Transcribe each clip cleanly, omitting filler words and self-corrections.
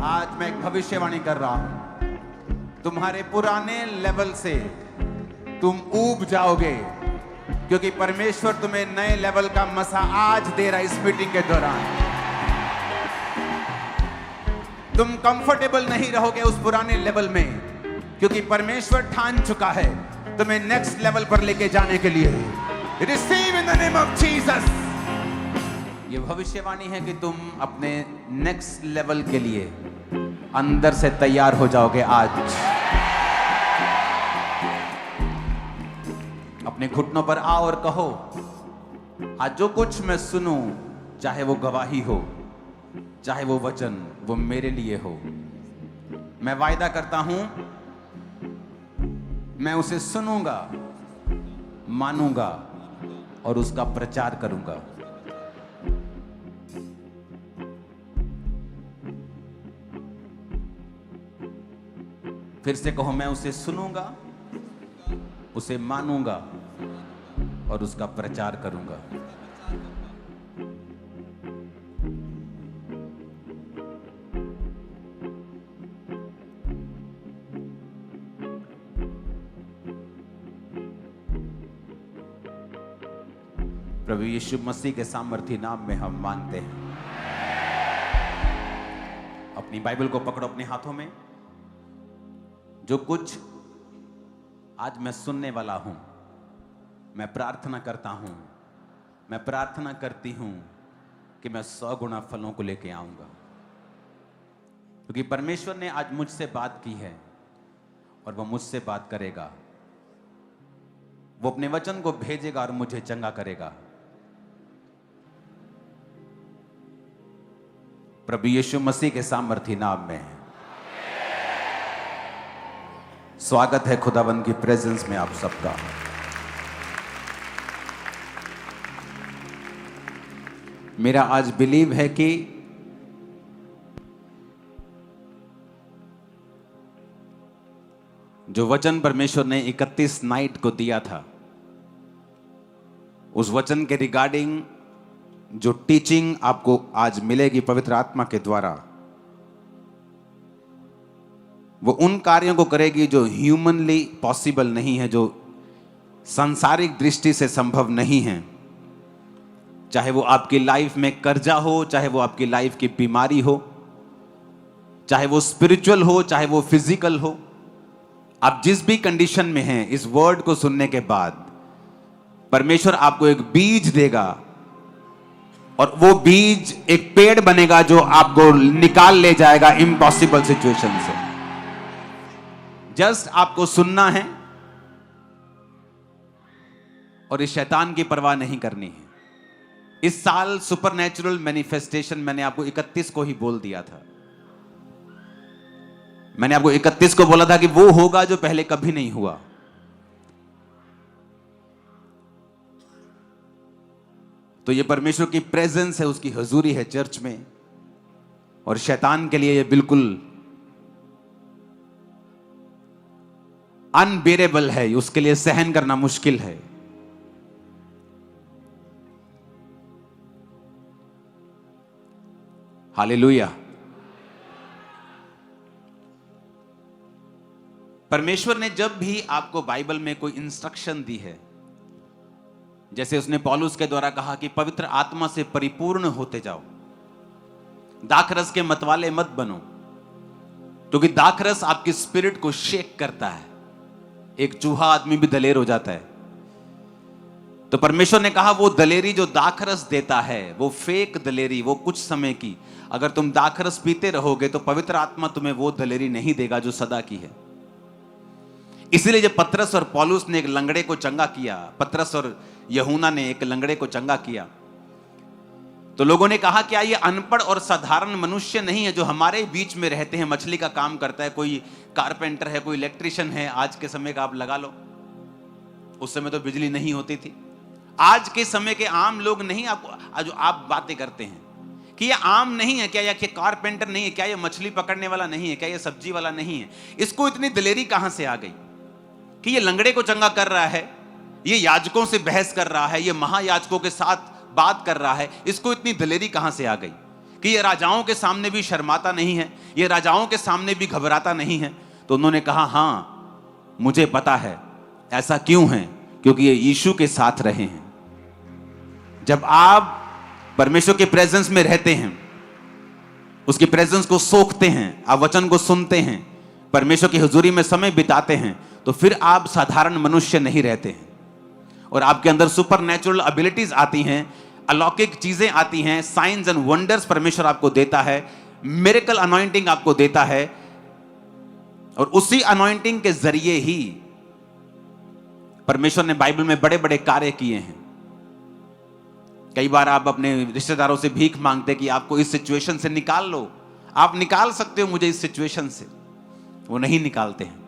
आज मैं एक भविष्यवाणी कर रहा हूं, तुम्हारे पुराने लेवल से तुम ऊब जाओगे, क्योंकि परमेश्वर तुम्हें नए लेवल का मसा आज दे रहा है। इस मीटिंग के दौरान तुम कंफर्टेबल नहीं रहोगे उस पुराने लेवल में, क्योंकि परमेश्वर ठान चुका है तुम्हें नेक्स्ट लेवल पर लेके जाने के लिए। Receive in the name of Jesus. ये भविष्यवाणी है कि तुम अपने नेक्स्ट लेवल के लिए अंदर से तैयार हो जाओगे। आज अपने घुटनों पर आओ और कहो, आज जो कुछ मैं सुनूं, चाहे वो गवाही हो, चाहे वो वचन, वो मेरे लिए हो। मैं वायदा करता हूं, मैं उसे सुनूंगा, मानूंगा और उसका प्रचार करूंगा। फिर से कहो, मैं उसे सुनूंगा, उसे मानूंगा और उसका प्रचार करूंगा। प्रभु यीशु मसीह के सामर्थी नाम में हम मानते हैं। अपनी बाइबल को पकड़ो अपने हाथों में। जो कुछ आज मैं सुनने वाला हूं, मैं प्रार्थना करता हूं, मैं प्रार्थना करती हूं कि मैं 100 गुना फलों को लेके आऊंगा, क्योंकि परमेश्वर ने आज मुझसे बात की है और वह मुझसे बात करेगा। वो अपने वचन को भेजेगा और मुझे चंगा करेगा। प्रभु यीशु मसीह के सामर्थी नाम में स्वागत है खुदावंद की प्रेजेंस में आप सबका। मेरा आज बिलीव है कि जो वचन परमेश्वर ने 31 नाइट को दिया था, उस वचन के रिगार्डिंग जो टीचिंग आपको आज मिलेगी पवित्र आत्मा के द्वारा, वो उन कार्यों को करेगी जो ह्यूमनली पॉसिबल नहीं है, जो सांसारिक दृष्टि से संभव नहीं है। चाहे वो आपकी लाइफ में कर्जा हो, चाहे वो आपकी लाइफ की बीमारी हो, चाहे वो स्पिरिचुअल हो, चाहे वो फिजिकल हो, आप जिस भी कंडीशन में हैं, इस वर्ड को सुनने के बाद परमेश्वर आपको एक बीज देगा और वो बीज एक पेड़ बनेगा जो आपको निकाल ले जाएगा इम्पॉसिबल सिचुएशन से। जस्ट आपको सुनना है और इस शैतान की परवाह नहीं करनी है। इस साल सुपरनैचुरल मैनिफेस्टेशन मैंने आपको 31 को ही बोल दिया था। मैंने आपको 31 को बोला था कि वो होगा जो पहले कभी नहीं हुआ। तो ये परमेश्वर की प्रेजेंस है, उसकी हुजूरी है चर्च में, और शैतान के लिए ये बिल्कुल अनबेरेबल है, उसके लिए सहन करना मुश्किल है। हालेलुया। परमेश्वर ने जब भी आपको बाइबल में कोई इंस्ट्रक्शन दी है, जैसे उसने पौलुस के द्वारा कहा कि पवित्र आत्मा से परिपूर्ण होते जाओ, दाखरस के मतवाले मत बनो, क्योंकि दाखरस आपकी स्पिरिट को शेक करता है। एक चूहा आदमी भी दलेर हो जाता है। तो परमेश्वर ने कहा वो दलेरी जो दाखरस देता है, वो फेक दलेरी, वो कुछ समय की। अगर तुम दाखरस पीते रहोगे तो पवित्र आत्मा तुम्हें वो दलेरी नहीं देगा जो सदा की है। इसलिए जब पतरस और पौलुस ने एक लंगड़े को चंगा किया, पतरस और यूहन्ना ने एक लंगड़े को चंगा किया, तो लोगों ने कहा क्या ये अनपढ़ और साधारण मनुष्य नहीं है जो हमारे बीच में रहते हैं, मछली का काम करता है, कोई कारपेंटर है, कोई इलेक्ट्रिशियन है। आज के समय का आप लगा लो, उस समय तो बिजली नहीं होती थी। आज के समय के आम लोग नहीं, आपको जो आप बातें करते हैं कि ये आम नहीं है क्या, ये कारपेंटर नहीं है क्या, ये मछली पकड़ने वाला नहीं है क्या, ये सब्जी वाला नहीं है। इसको इतनी दलेरी कहां से आ गई कि ये लंगड़े को चंगा कर रहा है, ये याजकों से बहस कर रहा है, ये महायाजकों के साथ बात कर रहा है। इसको इतनी दलेरी कहां से आ गई कि ये राजाओं के सामने भी शर्माता नहीं है, ये राजाओं के सामने भी घबराता नहीं है। तो उन्होंने कहा, हाँ मुझे पता है। ऐसा क्यों है? क्योंकि ये यीशु के साथ रहे हैं। जब आप परमेश्वर के प्रेजेंस में रहते हैं, उसकी प्रेजेंस को सोखते हैं, आप वचन को सुनते हैं, परमेश्वर की हुजूरी में समय बिताते हैं, तो फिर आप साधारण मनुष्य नहीं रहते हैं और आपके अंदर सुपरनैचुरल एबिलिटीज आती हैं, अलौकिक चीजें आती हैं, साइंस एंड वंडर्स परमेश्वर आपको देता है, मिरेकल अनॉइंटिंग आपको देता है। और उसी अनॉइंटिंग के जरिए ही परमेश्वर ने बाइबल में बड़े बड़े कार्य किए हैं। कई बार आप अपने रिश्तेदारों से भीख मांगते कि आपको इस सिचुएशन से निकाल लो, आप निकाल सकते हो मुझे इस सिचुएशन से, वो नहीं निकालते हैं।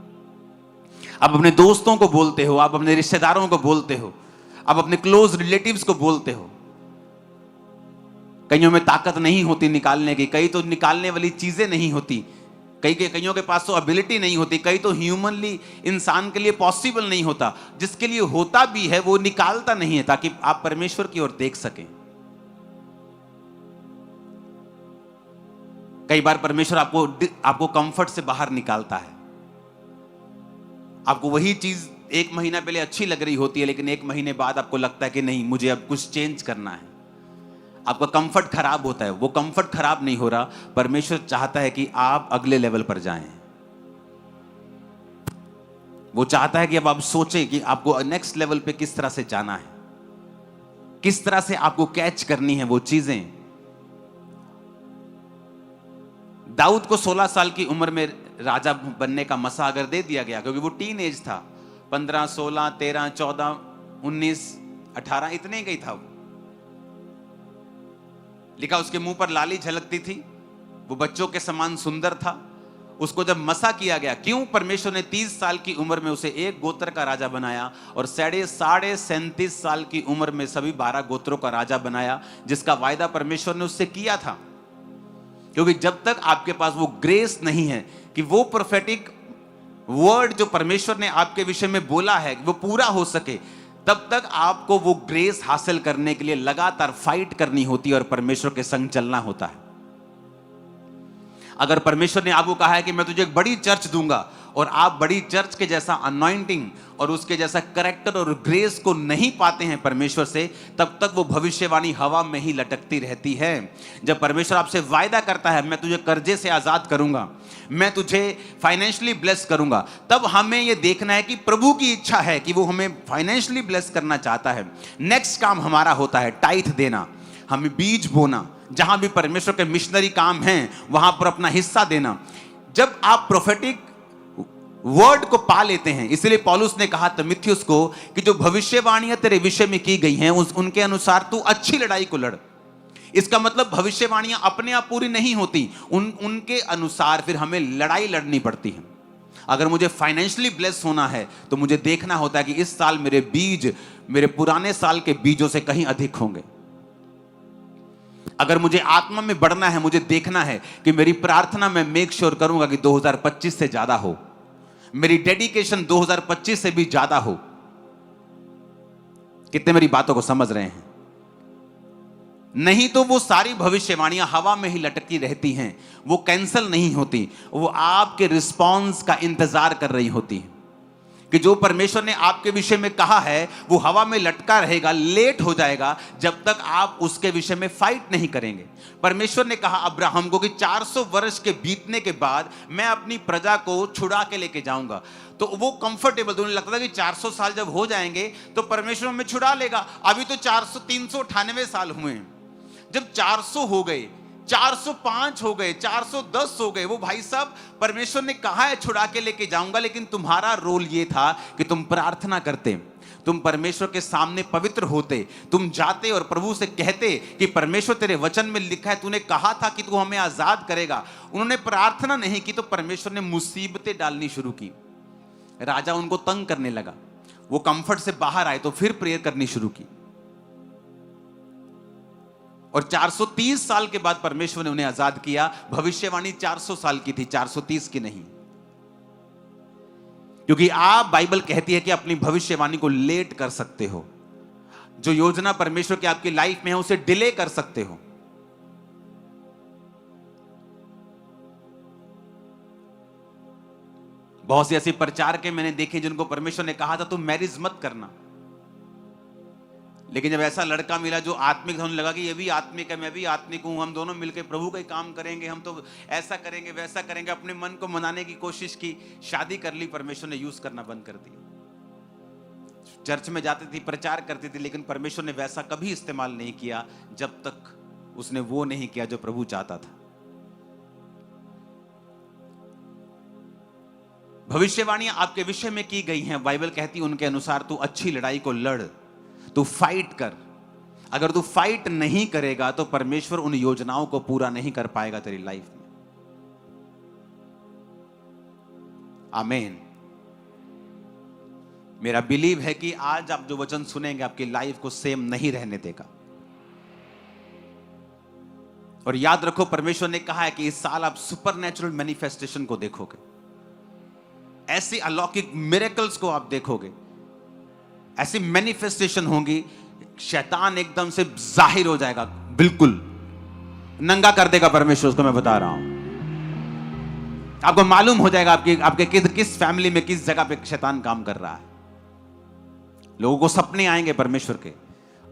आप अपने दोस्तों को बोलते हो, आप अपने रिश्तेदारों को बोलते हो, आप अपने क्लोज रिलेटिव्स को बोलते हो। कईयों में ताकत नहीं होती निकालने की, कई तो निकालने वाली चीजें नहीं होती, कईयों के पास तो एबिलिटी नहीं होती, कई तो ह्यूमनली इंसान के लिए पॉसिबल नहीं होता, जिसके लिए होता भी है वो निकालता नहीं है ताकि आप परमेश्वर की ओर देख सकें। कई बार परमेश्वर आपको कंफर्ट से बाहर निकालता है। आपको वही चीज एक महीना पहले अच्छी लग रही होती है, लेकिन एक महीने बाद आपको लगता है कि नहीं, मुझे अब कुछ चेंज करना है। आपका कंफर्ट खराब होता है। वो कंफर्ट खराब नहीं हो रहा, परमेश्वर चाहता है कि आप अगले लेवल पर जाएं। वो चाहता है कि अब आप सोचें कि आपको नेक्स्ट लेवल पे किस तरह से जाना है, किस तरह से आपको कैच करनी है वो चीजें। दाऊद को 16 साल की उम्र में राजा बनने का मसा अगर दे दिया गया, क्योंकि वो टीन एज था, 15, 16, 13, 14, 19, 18 इतने ही था। लिखा उसके मुंह पर लाली झलकती थी, वो बच्चों के समान सुंदर था। उसको जब मसा किया गया, क्यों? परमेश्वर ने 30 साल की उम्र में उसे एक गोत्र का राजा बनाया और 37.5 साल की उम्र में सभी 12 गोत्रों का राजा बनाया, जिसका वायदा परमेश्वर ने उससे किया था। क्योंकि जब तक आपके पास वो ग्रेस नहीं है कि वो प्रोफेटिक वर्ड जो परमेश्वर ने आपके विषय में बोला है वो पूरा हो सके, तब तक आपको वो ग्रेस हासिल करने के लिए लगातार फाइट करनी होती है और परमेश्वर के संग चलना होता है। अगर परमेश्वर ने आपको कहा है कि मैं तुझे एक बड़ी चर्च दूंगा और आप बड़ी चर्च के जैसा अनॉइंटिंग और उसके जैसा कैरेक्टर और ग्रेस को नहीं पाते हैं परमेश्वर से, तब तक वो भविष्यवाणी हवा में ही लटकती रहती है। जब परमेश्वर आपसे वायदा करता है मैं तुझे कर्जे से आजाद करूंगा, मैं तुझे फाइनेंशियली ब्लेस करूंगा, तब हमें यह देखना है कि प्रभु की इच्छा है कि वो हमें फाइनेंशियली ब्लेस करना चाहता है। नेक्स्ट काम हमारा होता है टाइथ देना, हमें बीज बोना, जहां भी परमेश्वर के मिशनरी काम हैं वहां पर अपना हिस्सा देना। जब आप प्रोफेटिक वर्ड को पा लेते हैं, इसलिए पौलुस ने कहा तीमुथियुस को कि जो भविष्यवाणियां तेरे विषय में की गई हैं उनके अनुसार तू अच्छी लड़ाई को लड़। इसका मतलब भविष्यवाणियां अपने आप पूरी नहीं होती, उनके अनुसार फिर हमें लड़ाई लड़नी पड़ती है। अगर मुझे फाइनेंशियली ब्लेस होना है तो मुझे देखना होता है कि इस साल मेरे बीज मेरे पुराने साल के बीजों से कहीं अधिक होंगे। अगर मुझे आत्मा में बढ़ना है, मुझे देखना है कि मेरी प्रार्थना में मेक श्योर करूंगा कि 2025 से ज्यादा हो, मेरी डेडिकेशन 2025 से भी ज्यादा हो। कितने मेरी बातों को समझ रहे हैं? नहीं तो वो सारी भविष्यवाणियां हवा में ही लटकी रहती हैं, वो कैंसिल नहीं होती, वो आपके रिस्पॉन्स का इंतजार कर रही होती है कि जो परमेश्वर ने आपके विषय में कहा है वो हवा में लटका रहेगा, लेट हो जाएगा जब तक आप उसके विषय में फाइट नहीं करेंगे। परमेश्वर ने कहा अब्राहम को कि 400 वर्ष के बीतने के बाद मैं अपनी प्रजा को छुड़ा के लेके जाऊंगा। तो वो कंफर्टेबल, तो उन्हें लगता था कि 400 साल जब हो जाएंगे तो परमेश्वर हमें छुड़ा लेगा। अभी तो 398 साल हुए हैं। जब 400 हो गए, 405 हो गए, 410 हो गए, वो भाई साहब परमेश्वर ने कहा है छुड़ा के लेके जाऊंगा, लेकिन तुम्हारा रोल ये था कि तुम प्रार्थना करते, तुम परमेश्वर के सामने पवित्र होते, तुम जाते और प्रभु से कहते कि परमेश्वर तेरे वचन में लिखा है, तूने कहा था कि तू हमें आजाद करेगा। उन्होंने प्रार्थना नहीं की तो परमेश्वर ने मुसीबतें डालनी शुरू की, राजा उनको तंग करने लगा। वो कंफर्ट से बाहर आए तो फिर प्रेयर करनी शुरू की और 430 साल के बाद परमेश्वर ने उन्हें आजाद किया। भविष्यवाणी 400 साल की थी, 430 की नहीं, क्योंकि आप, बाइबल कहती है कि अपनी भविष्यवाणी को लेट कर सकते हो। जो योजना परमेश्वर की आपकी लाइफ में है उसे डिले कर सकते हो। बहुत सी ऐसी प्रचार के मैंने देखे जिनको परमेश्वर ने कहा था तुम मैरिज मत करना, लेकिन जब ऐसा लड़का मिला जो आत्मिक, होने लगा कि ये भी आत्मिक है, मैं भी आत्मिक हूं, हम दोनों मिलकर प्रभु का ही काम करेंगे, हम तो ऐसा करेंगे वैसा करेंगे, अपने मन को मनाने की कोशिश की, शादी कर ली, परमेश्वर ने यूज करना बंद कर दिया। चर्च में जाती थी, प्रचार करती थी, लेकिन परमेश्वर ने वैसा कभी इस्तेमाल नहीं किया जब तक उसने वो नहीं किया जो प्रभु चाहता था। भविष्यवाणियां आपके विषय में की गई हैं, बाइबल कहती है उनके अनुसार तू अच्छी लड़ाई को लड़, तू फाइट कर। अगर तू फाइट नहीं करेगा तो परमेश्वर उन योजनाओं को पूरा नहीं कर पाएगा तेरी लाइफ में। आमीन। मेरा बिलीव है कि आज आप जो वचन सुनेंगे आपकी लाइफ को सेम नहीं रहने देगा। और याद रखो, परमेश्वर ने कहा है कि इस साल आप सुपरनैचुरल मैनिफेस्टेशन को देखोगे, ऐसी अलौकिक मिरेकल्स को आप देखोगे, ऐसी मैनिफेस्टेशन होंगी, शैतान एकदम से जाहिर हो जाएगा, बिल्कुल नंगा कर देगा परमेश्वर उसको, मैं बता रहा हूं। आपको मालूम हो जाएगा आपके किस फैमिली में किस जगह पे शैतान काम कर रहा है। लोगों को सपने आएंगे परमेश्वर के,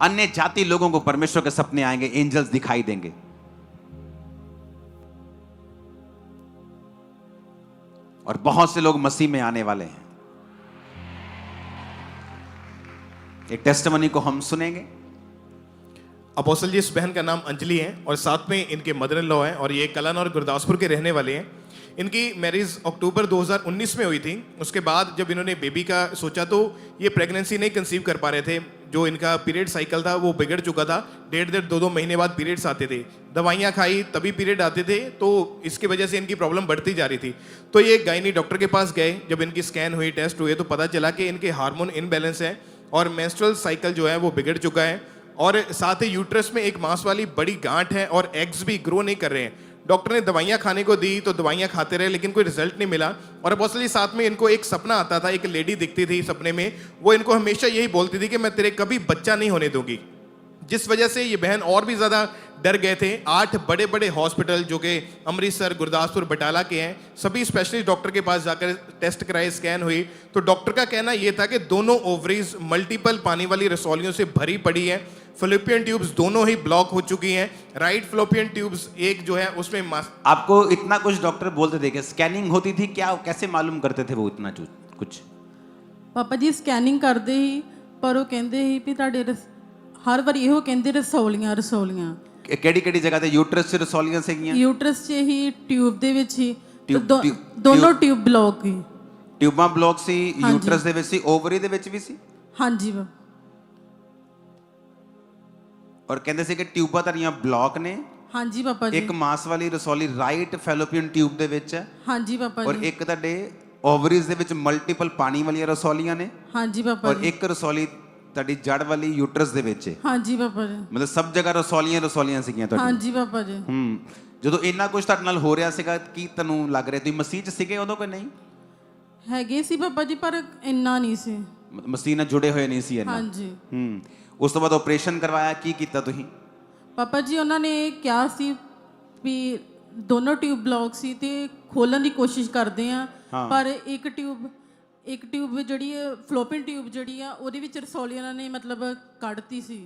अन्य जाति लोगों को परमेश्वर के सपने आएंगे, एंजल्स दिखाई देंगे। और बहुत से लोग मसीह में आने वाले हैं। एक टेस्टिमनी को हम सुनेंगे। अपोस्टल जी, इस बहन का नाम अंजलि है और साथ में इनके मदर इन लॉ हैं और ये कलन और गुरदासपुर के रहने वाले हैं। इनकी मैरिज अक्टूबर 2019 में हुई थी। उसके बाद जब इन्होंने बेबी का सोचा तो ये प्रेगनेंसी नहीं कंसीव कर पा रहे थे। जो इनका पीरियड साइकिल था वो बिगड़ चुका था, 1.5-2 महीने बाद पीरियड्स आते थे, दवाइयाँ खाई तभी पीरियड आते थे, तो इसकी वजह से इनकी प्रॉब्लम बढ़ती जा रही थी। तो ये गायनी डॉक्टर के पास गए, जब इनकी स्कैन हुई, टेस्ट हुए, तो पता चला कि इनके हार्मोन इनबैलेंस है और मेंस्ट्रुअल साइकिल जो है वो बिगड़ चुका है और साथ ही यूट्रस में एक मांस वाली बड़ी गांठ है और एग्स भी ग्रो नहीं कर रहे हैं। डॉक्टर ने दवाइयाँ खाने को दी तो दवाइयाँ खाते रहे लेकिन कोई रिजल्ट नहीं मिला। और अपोस्टल साथ में इनको एक सपना आता था, एक लेडी दिखती थी सपने में, वो इनको हमेशा यही बोलती थी कि मैं तेरे कभी बच्चा नहीं होने दूंगी, जिस वजह से ये बहन और भी ज़्यादा डर गए थे। 8 बड़े बड़े हॉस्पिटल जो कि अमृतसर, गुरदासपुर, बटाला के हैं, सभी स्पेशलिस्ट डॉक्टर के पास जाकर टेस्ट कराए, स्कैन हुई, तो डॉक्टर का कहना यह था कि दोनों ओवरीज मल्टीपल पानी वाली रसौलियों से भरी पड़ी है, फिलिपियन ट्यूब्स दोनों ही ब्लॉक हो चुकी हैं, राइट फिलिपियन ट्यूब्स एक जो है उसमें आपको इतना कुछ डॉक्टर बोलते थे कि स्कैनिंग होती थी क्या, कैसे मालूम करते थे वो इतना कुछ? पापा जी स्कैनिंग करते ही, पर वो कहते ही भी ਤੁਹਾਡੇ हर बार ਇਹੋ ਕਹਿੰਦੇ ਰਸੌਲੀਆਂ ਰਸੌਲੀਆਂ। ਕਿਹੜੀ ਜਗ੍ਹਾ ਤੇ? ਯੂਟਰਸ 'ਚ ਰਸੌਲੀਆਂ ਸੀਗੀਆਂ? ਯੂਟਰਸ 'ਚ ਹੀ ਟਿਊਬ ਦੇ ਵਿੱਚ ਹੀ, ਦੋਨੋਂ ਟਿਊਬ ਬਲੌਕ ਹੀ। ਟਿਊਬਾਂ ਬਲੌਕ ਸੀ ਯੂਟਰਸ ਦੇ ਵਿੱਚ ਸੀ, ਓਵਰੀ ਦੇ ਵਿੱਚ ਵੀ ਸੀ? ਹਾਂਜੀ। ਔਰ ਕਹਿੰਦੇ ਸੀ ਕਿ ਟਿਊਬਾਂ ਤੇਰੀਆਂ ਬਲੌਕ ਨੇ? ਹਾਂਜੀ ਪਾਪਾ ਜੀ। ਇੱਕ ਮਾਸ ਵਾਲੀ ਰਸੌਲੀ ਰਾਈਟ ਫੈਲੋਪੀਅਨ ਟਿਊਬ ਦੇ ਵਿੱਚ ਹੈ? ਹਾਂਜੀ ਪਾਪਾ ਜੀ। ਔਰ ਇੱਕ ਤੁਹਾਡੇ ਓਵਰੀਜ਼ ਦੇ ਵਿੱਚ ਮਲਟੀਪਲ ਪਾਣੀ ਵਾਲੀਆਂ ਰਸੌਲੀਆਂ ਨੇ? ਹਾਂਜੀ ਪਾਪਾ ਜੀ। ਔਰ ਇੱਕ ਰਸੌਲੀ ਤੁਹਾਡੀ ਜੜ ਵਾਲੀ ਯੂਟਰਸ ਦੇ ਵਿੱਚ ਹੈ? ਹਾਂਜੀ ਪਾਪਾ ਜੀ। ਮਤਲਬ ਸਭ ਜਗ੍ਹਾ ਰਸੌਲੀਆਂ ਸੀਗੀਆਂ ਤੁਹਾਡੀ? ਹਾਂਜੀ ਪਾਪਾ ਜੀ। ਜਦੋਂ ਇੰਨਾ ਕੁਝ ਤੁਹਾਡੇ ਨਾਲ ਹੋ ਰਿਹਾ ਸੀਗਾ, ਕੀ ਤੁਹਾਨੂੰ ਲੱਗ ਰਿਹਾ ਤੁਸੀਂ ਮਸੀਹ 'ਚ ਸੀਗੇ ਉਦੋਂ ਕਿ ਨਹੀਂ? ਹੈਗੇ ਸੀ ਪਾਪਾ ਜੀ, ਪਰ ਇੰਨਾ ਨਹੀਂ ਸੀ, ਮਸੀਹ ਨਾਲ ਜੁੜੇ ਹੋਏ ਨਹੀਂ ਸੀ ਇੰਨਾ। ਹਾਂਜੀ। ਉਸ ਤੋਂ ਬਾਅਦ ਆਪਰੇਸ਼ਨ ਕਰਵਾਇਆ, ਕੀ ਕੀਤਾ ਤੁਸੀਂ? ਪਾਪਾ ਜੀ ਉਹਨਾਂ ਨੇ ਕਿਹਾ ਸੀ ਵੀ ਦੋਨੋਂ ਟਿਊਬ ਬਲੌਕ ਸੀ ਤੇ ਖੋਲਣ ਦੀ ਕੋਸ਼ਿਸ਼ ਕਰਦੇ ਆ, ਪਰ ਇੱਕ ਟਿਊਬ ਜਿਹੜੀ ਫਲੋਪੀਅਨ ਟਿਊਬ ਜਿਹੜੀ ਆ ਉਹਦੇ ਵਿੱਚ ਰਸੌਲੀ ਉਹਨਾਂ ਨੇ ਮਤਲਬ ਕੱਢਤੀ ਸੀ।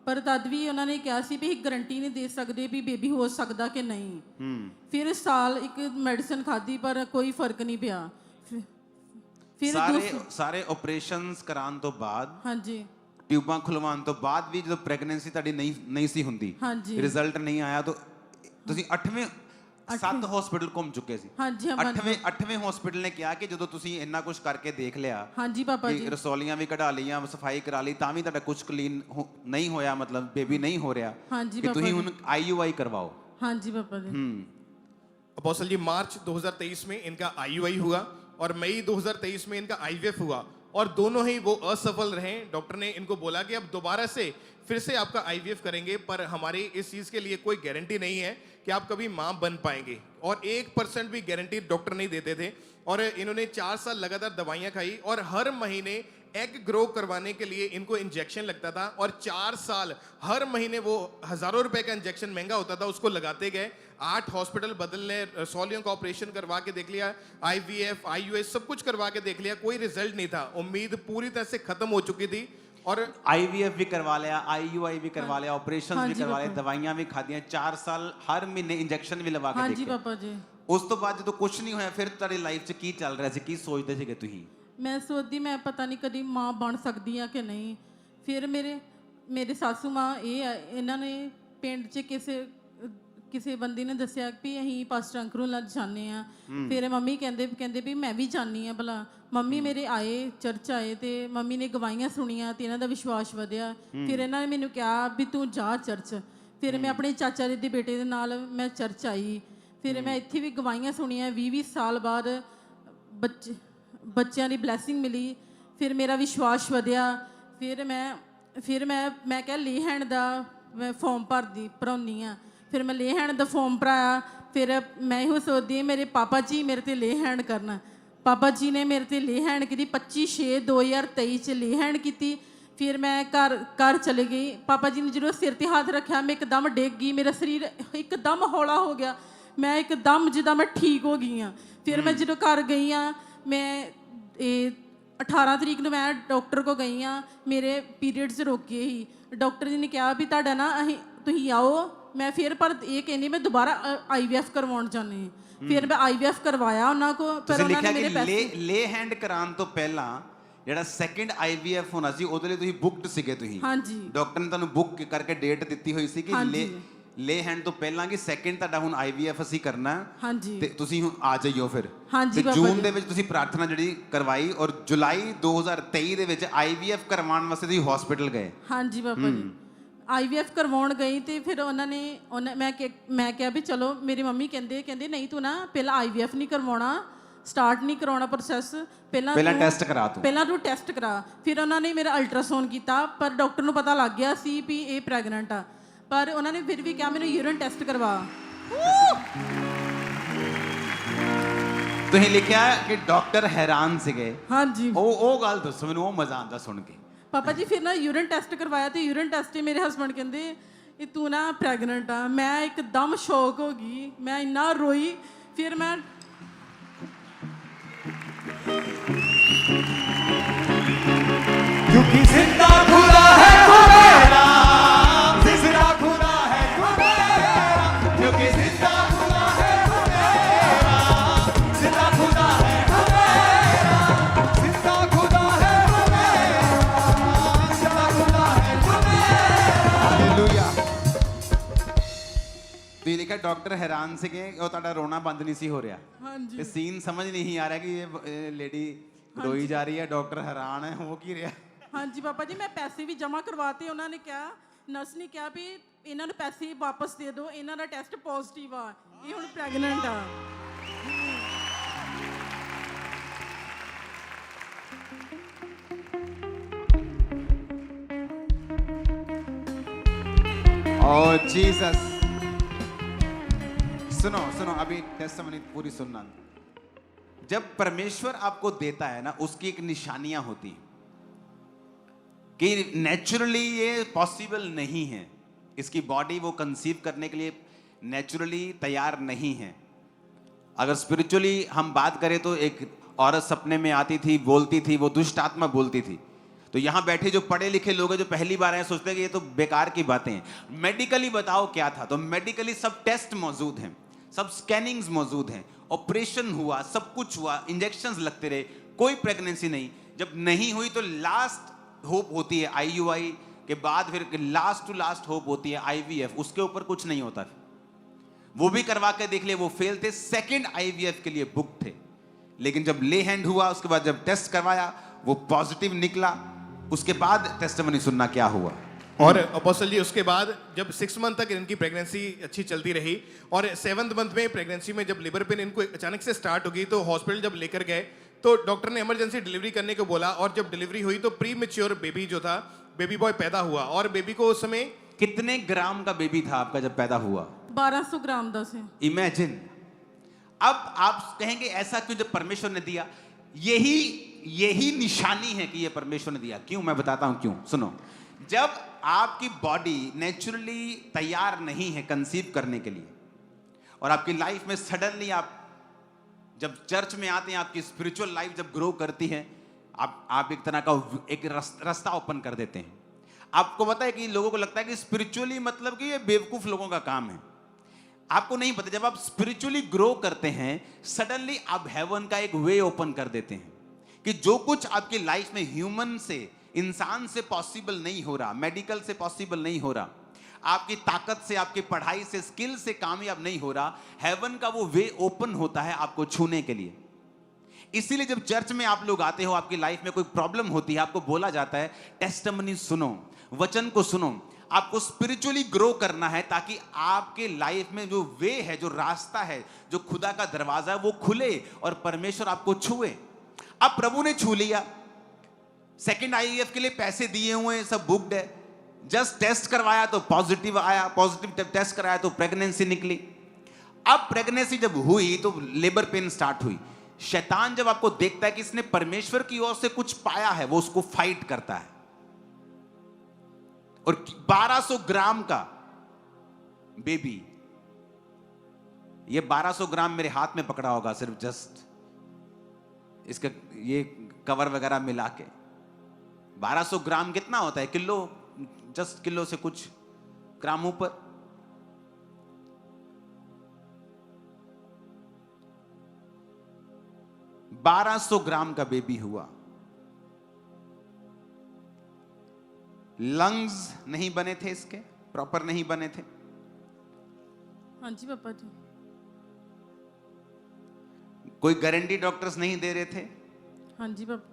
ਪਰ ਤਦ ਵੀ ਉਹਨਾਂ ਨੇ ਕਿਹਾ ਸੀ ਵੀ ਗਾਰੰਟੀ ਨਹੀਂ ਦੇ ਸਕਦੇ ਵੀ ਬੇਬੀ ਹੋ ਸਕਦਾ ਕਿ ਨਹੀਂ। ਫਿਰ ਸਾਲ ਇੱਕ ਮੈਡੀਸਿਨ ਖਾਧੀ ਪਰ ਕੋਈ ਫਰਕ ਨਹੀਂ ਪਿਆ। ਫਿਰ ਸਾਰੇ ਆਪਰੇਸ਼ਨਸ ਕਰਾਉਣ ਤੋਂ ਬਾਅਦ, ਹਾਂਜੀ, ਟਿਊਬਾਂ ਖੁਲਵਾਉਣ ਤੋਂ ਬਾਅਦ ਵੀ ਜਦੋਂ ਪ੍ਰੈਗਨੈਂਸੀ ਤੁਹਾਡੀ ਨਹੀਂ ਸੀ ਹੁੰਦੀ, ਰਿਜ਼ਲਟ ਨਹੀਂ ਆਇਆ, ਤਾਂ ਤੁਸੀਂ 7 ਹਸਪੀਟਲ ਘੁੰਮ ਚੁੱਕੇ ਸੀ? ਹਾਂਜੀ। 8ਵੇਂ ਹਸਪੀਟਲ ਨੇ ਕਿਹਾ ਕਿ ਜਦੋਂ ਤੁਸੀਂ ਇੰਨਾ ਕੁਝ ਕਰਕੇ ਦੇਖ ਲਿਆ, ਹਾਂਜੀ ਪਾਪਾ ਜੀ, ਰਸੌਲੀਆਂ ਵੀ ਕਢਾ ਲਈਆਂ, ਸਫਾਈ ਕਰਾ ਲਈ, ਤਾਂ ਵੀ ਤੁਹਾਡਾ ਕੁਝ ਕਲੀਨ ਨਹੀਂ ਹੋਇਆ, ਮਤਲਬ ਬੇਬੀ ਨਹੀਂ ਹੋ ਰਿਹਾ, ਕਿ ਤੁਸੀਂ ਹੁਣ IUI ਕਰਵਾਓ। ਹਾਂਜੀ पापा जी। अपोस्टल जी, मार्च 2023 में इनका IUI हुआ और मई 2023 में इनका IVF हुआ और दोनों ही वो असफल रहे। डॉक्टर ने इनको बोला कि अब दोबारा से फिर से आपका IVF करेंगे, पर हमारी इस चीज़ के लिए कोई गारंटी नहीं है कि आप कभी माँ बन पाएंगे, और 1% भी गारंटी डॉक्टर नहीं देते थे। और इन्होंने 4 साल लगातार दवाइयाँ खाई और हर महीने एग ग्रो करवाने के लिए इनको इंजेक्शन लगता था, और 4 साल हर महीने वो हज़ारों रुपए का इंजेक्शन महंगा होता था, उसको लगाते गए। 8 हॉस्पिटल बदल ले, सोलियों का ऑपरेशन करवा के देख लिया, IVF IUS सब कुछ करवा के देख लिया, कोई रिजल्ट नहीं था। उम्मीद पूरी तरह से खत्म हो चुकी थी। और IVF भी करवा लिया, IUI भी करवा लिया, ऑपरेशन भी करवा लिया, दवाइयां भी खा दी, 4 साल हर महीने इंजेक्शन भी लगा के ਹਾਂਜੀ देखे। ਪਾਪਾ ਜੀ। ਉਸ ਤੋਂ ਬਾਅਦ ਜਦੋਂ ਕੁਝ ਨਹੀਂ ਹੋਇਆ ਫਿਰ ਤੁਹਾਡੀ ਲਾਈਫ 'ਚ ਕੀ ਚੱਲ ਰਿਹਾ ਸੀ, ਕੀ ਸੋਚਦੇ ਸੀਗੇ ਤੁਸੀਂ? ਮੈਂ ਸੋਚਦੀ ਮੈਂ ਪਤਾ ਨਹੀਂ ਕਦੀ ਮਾਂ ਬਣ ਸਕਦੀ ਆ ਕਿ ਨਹੀਂ। ਫਿਰ ਮੇਰੇ ਸਾਸੂ ਮਾਂ ਇਹਨਾਂ ਨੇ ਪਿੰਡ 'ਚ ਕਿਸੇ ਬੰਦੇ ਨੇ ਦੱਸਿਆ ਵੀ ਅਸੀਂ ਪਾਸਟਰ ਅੰਕਲ ਨਾਲ ਜਾਂਦੇ ਆ। ਫਿਰ ਮੰਮੀ ਕਹਿੰਦੇ ਵੀ ਮੈਂ ਵੀ ਜਾਂਦੀ ਆ ਭਲਾ। ਮੰਮੀ ਮੇਰੇ ਆਏ, ਚਰਚ ਆਏ ਤੇ ਮੰਮੀ ਨੇ ਗਵਾਹੀਆਂ ਸੁਣੀਆਂ ਤੇ ਇਹਨਾਂ ਦਾ ਵਿਸ਼ਵਾਸ ਵਧਿਆ। ਫਿਰ ਇਹਨਾਂ ਨੇ ਮੈਨੂੰ ਕਿਹਾ ਵੀ ਤੂੰ ਜਾ ਚਰਚ। ਫਿਰ ਮੈਂ ਆਪਣੇ ਚਾਚਾ ਜੀ ਦੇ ਬੇਟੇ ਦੇ ਨਾਲ ਮੈਂ ਚਰਚ ਆਈ। ਫਿਰ ਮੈਂ ਇੱਥੇ ਵੀ ਗਵਾਹੀਆਂ ਸੁਣੀਆਂ। 20 ਸਾਲ ਬਾਅਦ ਬੱਚਿਆਂ ਦੀ ਬਲੈਸਿੰਗ ਮਿਲੀ। ਫਿਰ ਮੇਰਾ ਵਿਸ਼ਵਾਸ ਵਧਿਆ। ਫਿਰ ਮੈਂ ਕਿਹਾ ਲੇ ਹੈਂਡ ਦਾ ਮੈਂ ਫਾਰਮ ਭਰਾਉਂਦੀ ਆ। ਫਿਰ ਮੈਂ ਲੇ ਹੈਂਡ ਦਾ ਫਾਰਮ ਭਰਾਇਆ। ਫਿਰ ਮੈਂ ਇਹੋ ਸੋਚਦੀ ਹਾਂ ਮੇਰੇ ਪਾਪਾ ਜੀ ਮੇਰੇ ਤੇ ਲੇ ਹੈਂਡ ਕਰਨਾ। ਪਾਪਾ ਜੀ ਨੇ ਮੇਰੇ ਤੇ ਲੇ ਹੈਂਡ ਕੀਤੀ। 25/6/2023 ਚ ਲੇ ਹੈਂਡ ਕੀਤੀ। ਫਿਰ ਮੈਂ ਘਰ ਚਲੇ ਗਈ। ਪਾਪਾ ਜੀ ਨੇ ਜਦੋਂ ਸਿਰ ਤੇ ਹੱਥ ਰੱਖਿਆ ਮੈਂ ਇੱਕਦਮ ਡਿੱਗ ਗਈ। ਮੇਰਾ ਸਰੀਰ ਇੱਕਦਮ ਹੌਲਾ ਹੋ ਗਿਆ। ਮੈਂ ਇੱਕਦਮ ਜਿੱਦਾਂ ਮੈਂ ਠੀਕ ਹੋ ਗਈ ਹਾਂ। ਫਿਰ ਮੈਂ ਜਦੋਂ ਘਰ ਗਈ ਹਾਂ ਮੈਂ 18 ਤਰੀਕ ਨੂੰ ਮੈਂ ਡਾਕਟਰ ਕੋਲ ਗਈ ਹਾਂ। ਮੇਰੇ ਪੀਰੀਅਡਸ ਰੁਕੇ ਸੀ। ਡਾਕਟਰ ਜੀ ਨੇ ਕਿਹਾ ਵੀ ਤੁਹਾਡਾ ਨਾ ਤੁਸੀਂ ਆਓ। ਮੈਂ ਫਿਰ ਪਰ ਇਹ ਕਹਿੰਦੀ ਮੈਂ ਦੁਬਾਰਾ IVF ਕਰਵਾਉਣ ਚਾਹੁੰਦੀ ਹਾਂ। ਫਿਰ ਮੈਂ IVF ਕਰਵਾਇਆ ਉਹਨਾਂ ਕੋ। ਪਰ ਉਹਨਾਂ ਨੇ ਮੇਰੇ ਪੈਸੇ ਲੇ ਹੈਂਡ ਕਰਾਉਣ ਤੋਂ ਪਹਿਲਾਂ ਜਿਹੜਾ ਸੈਕੰਡ IVF ਹੋਣਾ ਸੀ ਉਹਦੇ ਲਈ ਤੁਸੀਂ ਬੁੱਕਡ ਸੀਗੇ ਤੁਸੀਂ? ਹਾਂਜੀ। ਡਾਕਟਰ ਨੇ ਤੁਹਾਨੂੰ ਬੁੱਕ ਕਰਕੇ ਡੇਟ ਦਿੱਤੀ ਹੋਈ ਸੀ ਕਿ ਲੇ ਹੈਂਡ ਤੋਂ ਪਹਿਲਾਂ ਕਿ ਸੈਕੰਡ ਤੁਹਾਡਾ ਹੁਣ IVF ਅਸੀਂ ਕਰਨਾ ਤੇ ਤੁਸੀਂ ਹੁਣ ਆ ਜਾਈਓ। ਫਿਰ ਤੇ ਜੂਨ ਦੇ ਵਿੱਚ ਤੁਸੀਂ ਪ੍ਰਾਰਥਨਾ ਜਿਹੜੀ ਕਰਵਾਈ ਔਰ ਜੁਲਾਈ 2023 ਦੇ ਵਿੱਚ IVF ਕਰਵਾਉਣ ਵਾਸਤੇ ਤੁਸੀਂ ਹਸਪੀਟਲ ਗਏ? ਹਾਂਜੀ ਬਾਬਾ ਜੀ। IVF ਕਰਵਾਉਣ ਗਈ ਤੇ ਫਿਰ ਮੈਂ ਕਿਹਾ ਵੀ ਚਲੋ। ਮੇਰੀ ਮੰਮੀ ਕਹਿੰਦੇ ਨਹੀਂ ਤੂੰ ਨਾ ਪਹਿਲਾਂ IVF ਨਹੀਂ ਕਰਵਾਉਣਾ, ਸਟਾਰਟ ਨਹੀਂ ਕਰਾਉਣਾ ਪ੍ਰੋਸੈਸ, ਪਹਿਲਾਂ ਟੈਸਟ ਕਰਾ ਤੂੰ, ਪਹਿਲਾਂ ਤੂੰ ਟੈਸਟ ਕਰਾ। ਫਿਰ ਉਹਨਾਂ ਨੇ ਮੇਰਾ ਅਲਟਰਾਸਾਊਂਡ ਕੀਤਾ ਪਰ ਡਾਕਟਰ ਨੂੰ ਪਤਾ ਲੱਗ ਗਿਆ ਸੀ ਵੀ ਇਹ ਪ੍ਰੈਗਨੈਂਟ ਆ। ਪਰ ਉਹਨਾਂ ਨੇ ਫਿਰ ਵੀ ਕਿਹਾ ਮੈਨੂੰ ਯੂਰਿਨ ਟੈਸਟ ਕਰਵਾ। ਤੁਸੀਂ ਲਿਖਿਆ ਕਿ ਡਾਕਟਰ ਹੈਰਾਨ ਸੀਗੇ। ਹਾਂਜੀ। ਉਹ ਗੱਲ ਦੱਸੋ ਮੈਨੂੰ, ਉਹ ਮਜ਼ਾ ਆਉਂਦਾ ਸੁਣ ਕੇ। ਪਾਪਾ ਜੀ ਫਿਰ ਨਾ ਯੂਰਿਨ ਟੈਸਟ ਕਰਵਾਇਆ ਤੇ ਯੂਰਿਨ ਟੈਸਟ ਤੇ ਮੇਰੇ ਹਸਬੰਡ ਕਹਿੰਦੇ ਇਹ ਤੂੰ ਨਾ ਪ੍ਰੈਗਨੈਂਟ ਆ। ਮੈਂ ਇੱਕਦਮ ਸ਼ੌਕ ਹੋ ਗਈ। ਮੈਂ ਇੰਨਾ ਰੋਈ। ਫਿਰ ਮੈਂ क्योंकि जिंदा खुदा है खुदा, जिंदा खुदा है खुदा, क्योंकि जिंदा खुदा है खुदा, जिंदा खुदा है खुदा, जिंदा खुदा है खुदा, जिंदा खुदा है खुदा। हालेलुया। ਤੁਸੀਂ ਲਿਖਿਆ ਡਾਕਟਰ ਹੈਰਾਨ ਸੀਗੇ, ਉਹ ਤੁਹਾਡਾ ਰੋਣਾ ਬੰਦ ਨਹੀਂ ਸੀ ਹੋ ਰਿਹਾ। ਹਾਂਜੀ। ਇਹ ਸੀਨ ਸਮਝ ਨਹੀਂ ਆ ਰਿਹਾ ਕਿ ਇਹ ਲੇਡੀ ਰੋਈ ਜਾ ਰਹੀ ਹੈ, ਡਾਕਟਰ ਹੈਰਾਨ ਹੈ, ਹੋ ਕੀ ਰਿਹਾ? ਹਾਂਜੀ ਪਾਪਾ ਜੀ। ਮੈਂ ਪੈਸੇ ਵੀ ਜਮ੍ਹਾਂ ਕਰਵਾਤੇ। ਉਹਨਾਂ ਨੇ ਕਿਹਾ, ਨਰਸ ਨੇ ਕਿਹਾ ਵੀ ਇਹਨਾਂ ਨੂੰ ਪੈਸੇ ਵਾਪਸ ਦੇ ਦਿਓ, ਇਹਨਾਂ ਦਾ ਟੈਸਟ ਪੋਜ਼ਿਟਿਵ ਆ, ਇਹ ਹੁਣ ਪ੍ਰੈਗਨੈਂਟ ਆ। Oh Jesus! सुनो अभी टेस्टिमनी पूरी सुनना। जब परमेश्वर आपको देता है ना, उसकी एक निशानियां होती हैं कि नेचुरली ये पॉसिबल नहीं है, इसकी बॉडी वो कंसीव करने के लिए नेचुरली तैयार नहीं है। अगर स्पिरिचुअली हम बात करें तो एक औरत सपने में आती थी, बोलती थी, वो दुष्ट आत्मा बोलती थी। तो यहाँ बैठे जो पढ़े लिखे लोग हैं जो पहली बार आए सोचते हैं कि ये तो बेकार की बातें हैं। मेडिकली बताओ क्या था, तो मेडिकली सब टेस्ट मौजूद हैं, सब स्कैनिंग्स मौजूद हैं, ऑपरेशन हुआ, सब कुछ हुआ, इंजेक्शंस लगते रहे, कोई प्रेगनेंसी नहीं। जब नहीं हुई तो लास्ट होप होती है IUI के बाद, फिर लास्ट टू लास्ट होप होती है IVF, उसके ऊपर कुछ नहीं होता। वो भी करवा के देख लिए, वो फेल थे, सेकंड IVF के लिए बुक थे। लेकिन जब ले हैंड हुआ, उसके बाद जब टेस्ट करवाया वो पॉजिटिव निकला, उसके बाद टेस्टिमनी सुनना क्या हुआ। और अपोस्टल जी उसके बाद जब 6 मंथ तक इनकी प्रेगनेंसी अच्छी चलती रही और 7th मंथ में प्रेगनेंसी में जब लिवर पेन इनको अचानक से स्टार्ट हो गई, तो हॉस्पिटल जब लेकर गए तो डॉक्टर ने इमरजेंसी डिलीवरी करने को बोला। और जब डिलीवरी हुई तो प्री मैच्योर बेबी जो था, बेबी बॉय पैदा हुआ। और बेबी को उस समय कितने ग्राम का बेबी था आपका जब पैदा हुआ? 1200 ग्राम का से। इमेजिन। अब आप कहेंगे ऐसा क्यों जब परमेश्वर ने दिया? यही निशानी है कि ये परमेश्वर ने दिया। क्यों? मैं बताता हूं क्यों। सुनो, जब आपकी बॉडी नेचुरली तैयार नहीं है कंसीव करने के लिए और आपकी लाइफ में सडनली आप जब चर्च में आते हैं, आपकी स्पिरिचुअल लाइफ जब ग्रो करती है, आप एक तरह का एक रास्ता ओपन कर देते हैं। आपको पता है कि लोगों को लगता है कि स्पिरिचुअली मतलब कि ये बेवकूफ लोगों का काम है। आपको नहीं पता, जब आप स्पिरिचुअली ग्रो करते हैं, सडनली आप हेवन का एक वे ओपन कर देते हैं कि जो कुछ आपकी लाइफ में ह्यूमन से, इंसान से पॉसिबल नहीं हो रहा, मेडिकल से पॉसिबल नहीं हो रहा, आपकी ताकत से, आपकी पढ़ाई से, स्किल से कामयाब नहीं हो रहा, हेवन का वो वे ओपन होता है आपको छूने के लिए। इसीलिए जब चर्च में आप लोग आते हो, आपकी लाइफ में कोई प्रॉब्लम होती है, आपको बोला जाता है टेस्टिमनी सुनो, वचन को सुनो। आपको स्पिरिचुअली ग्रो करना है ताकि आपके लाइफ में जो वे है, जो रास्ता है, जो खुदा का दरवाजा है, वो खुले और परमेश्वर आपको छुए। अब प्रभु ने छू लिया, सेकंड आईवीएफ के लिए पैसे दिए हुए हैं, सब बुक्ड है, जस्ट टेस्ट करवाया तो पॉजिटिव आया, पॉजिटिव टेस्ट कराया तो प्रेगनेंसी निकली। अब प्रेगनेंसी जब हुई तो लेबर पेन स्टार्ट हुई। शैतान जब आपको देखता है कि इसने परमेश्वर की ओर से कुछ पाया है, वो उसको फाइट करता है। और 1200 ग्राम का बेबी, ये 1200 ग्राम मेरे हाथ में पकड़ा होगा, सिर्फ जस्ट इसका ये कवर वगैरह मिला के। 1200 ग्राम कितना होता है? किलो, जस्ट किलो से कुछ ग्राम ऊपर। $1200 ग्राम का बेबी हुआ। लंग्स नहीं बने थे, इसके प्रॉपर नहीं बने थे। हाँ जी पापा जी। कोई गारंटी डॉक्टर्स नहीं दे रहे थे। हाँ जी पापा।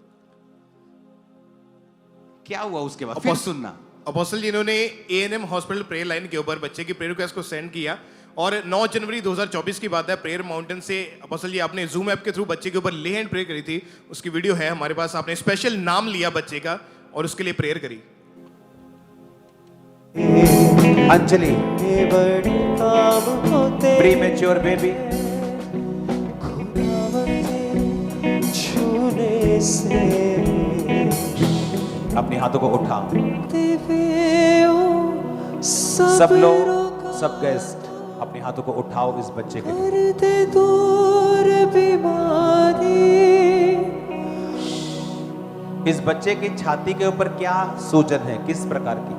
क्या हुआ उसके बाद? फिर सुनना। अपोस्टल जी, इन्होंने एएनएम हॉस्पिटल प्रेयर लाइन के ऊपर बच्चे की प्रेयर रिक्वेस्ट को सेंड किया और 9 जनवरी 2024 की बात है, प्रेयर माउंटेन से अपोस्टल जी आपने जूम ऐप के थ्रू बच्चे के ऊपर ले हैंड प्रेयर करी थी। उसकी वीडियो है हमारे पास। आपने स्पेशल नाम लिया बच्चे का और उसके लिए प्रेयर करी। अंजलि, प्रीमेच्योर बेबी, अपने हाथों को उठा। सब लोग, सब गेस्ट अपने हाथों को उठाओ इस बच्चे के लिए। इस बच्चे की छाती के ऊपर क्या सूजन है, किस प्रकार की?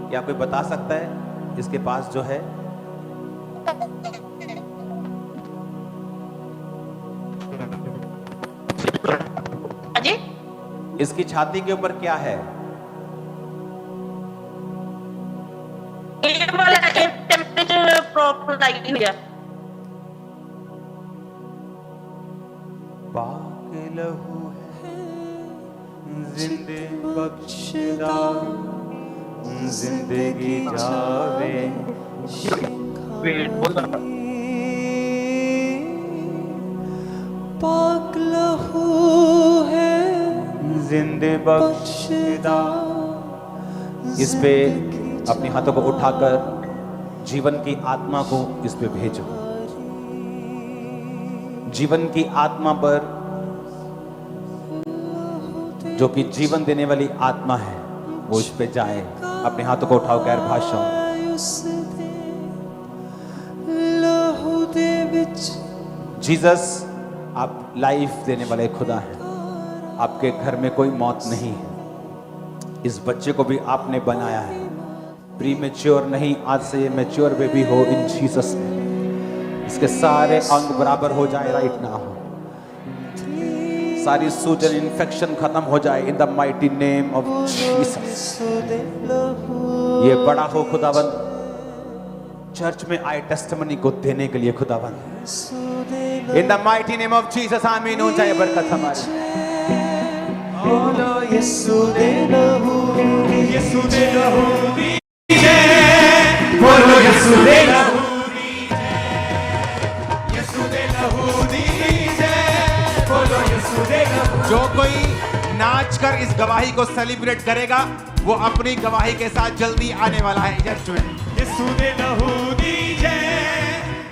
क्या कोई बता सकता है इसके पास जो है? अजी? इसकी छाती के ऊपर क्या है? ये वाला टेम्परेचर प्रॉपर लाइट हो गया। पाक लहू है जिंदे बख्शदा, जिंदगी जावे। पाक लहू है जिंदे बख्शदा। इस पे अपने हाथों को उठाकर जीवन की आत्मा को इस पे भेजो। जीवन की आत्मा पर, जो कि जीवन देने वाली आत्मा है, वो इस पे जाए। अपने हाथों को उठाओ गैर भाषाओं। जीसस, आप लाइफ देने वाले खुदा हैं। आपके घर में कोई मौत नहीं है। इस बच्चे को भी आपने बनाया है, प्रीमेच्योर नहीं, आज से ये मैच्योर बेबी हो इन जीसस नेम। इसके सारे अंग बराबर हो जाए राइट नाउ। सारी सूजन, इन्फेक्शन खत्म हो जाए in the mighty name of Jesus. ये बड़ा हो खुदावंद, चर्च में आए टेस्टिमनी को देने के लिए खुदावंद। In the mighty name of Jesus आमीन। हो जाए बरकत हमारी। बोलो यीशु दे लहू, यीशु दे लहू दी जय। बोलो यीशु दे लहू दी जय, यीशु दे लहू दी जय। बोलो यीशु दे लहू। जो कोई नाच कर इस गवाही को सेलिब्रेट करेगा, वो अपनी गवाही के साथ जल्दी आने वाला है चर्च में। यीशु दे लहू दी जय।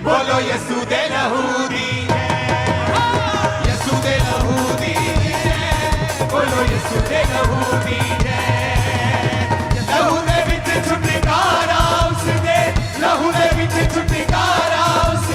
बोलो यीशु दे लहू दी जय, यीशु दे लहू दी जय। बोलो यीशु दे लहू दी जय। लहू दे विच छुटकारा उस दे, लहू दे विच छुटकारा उस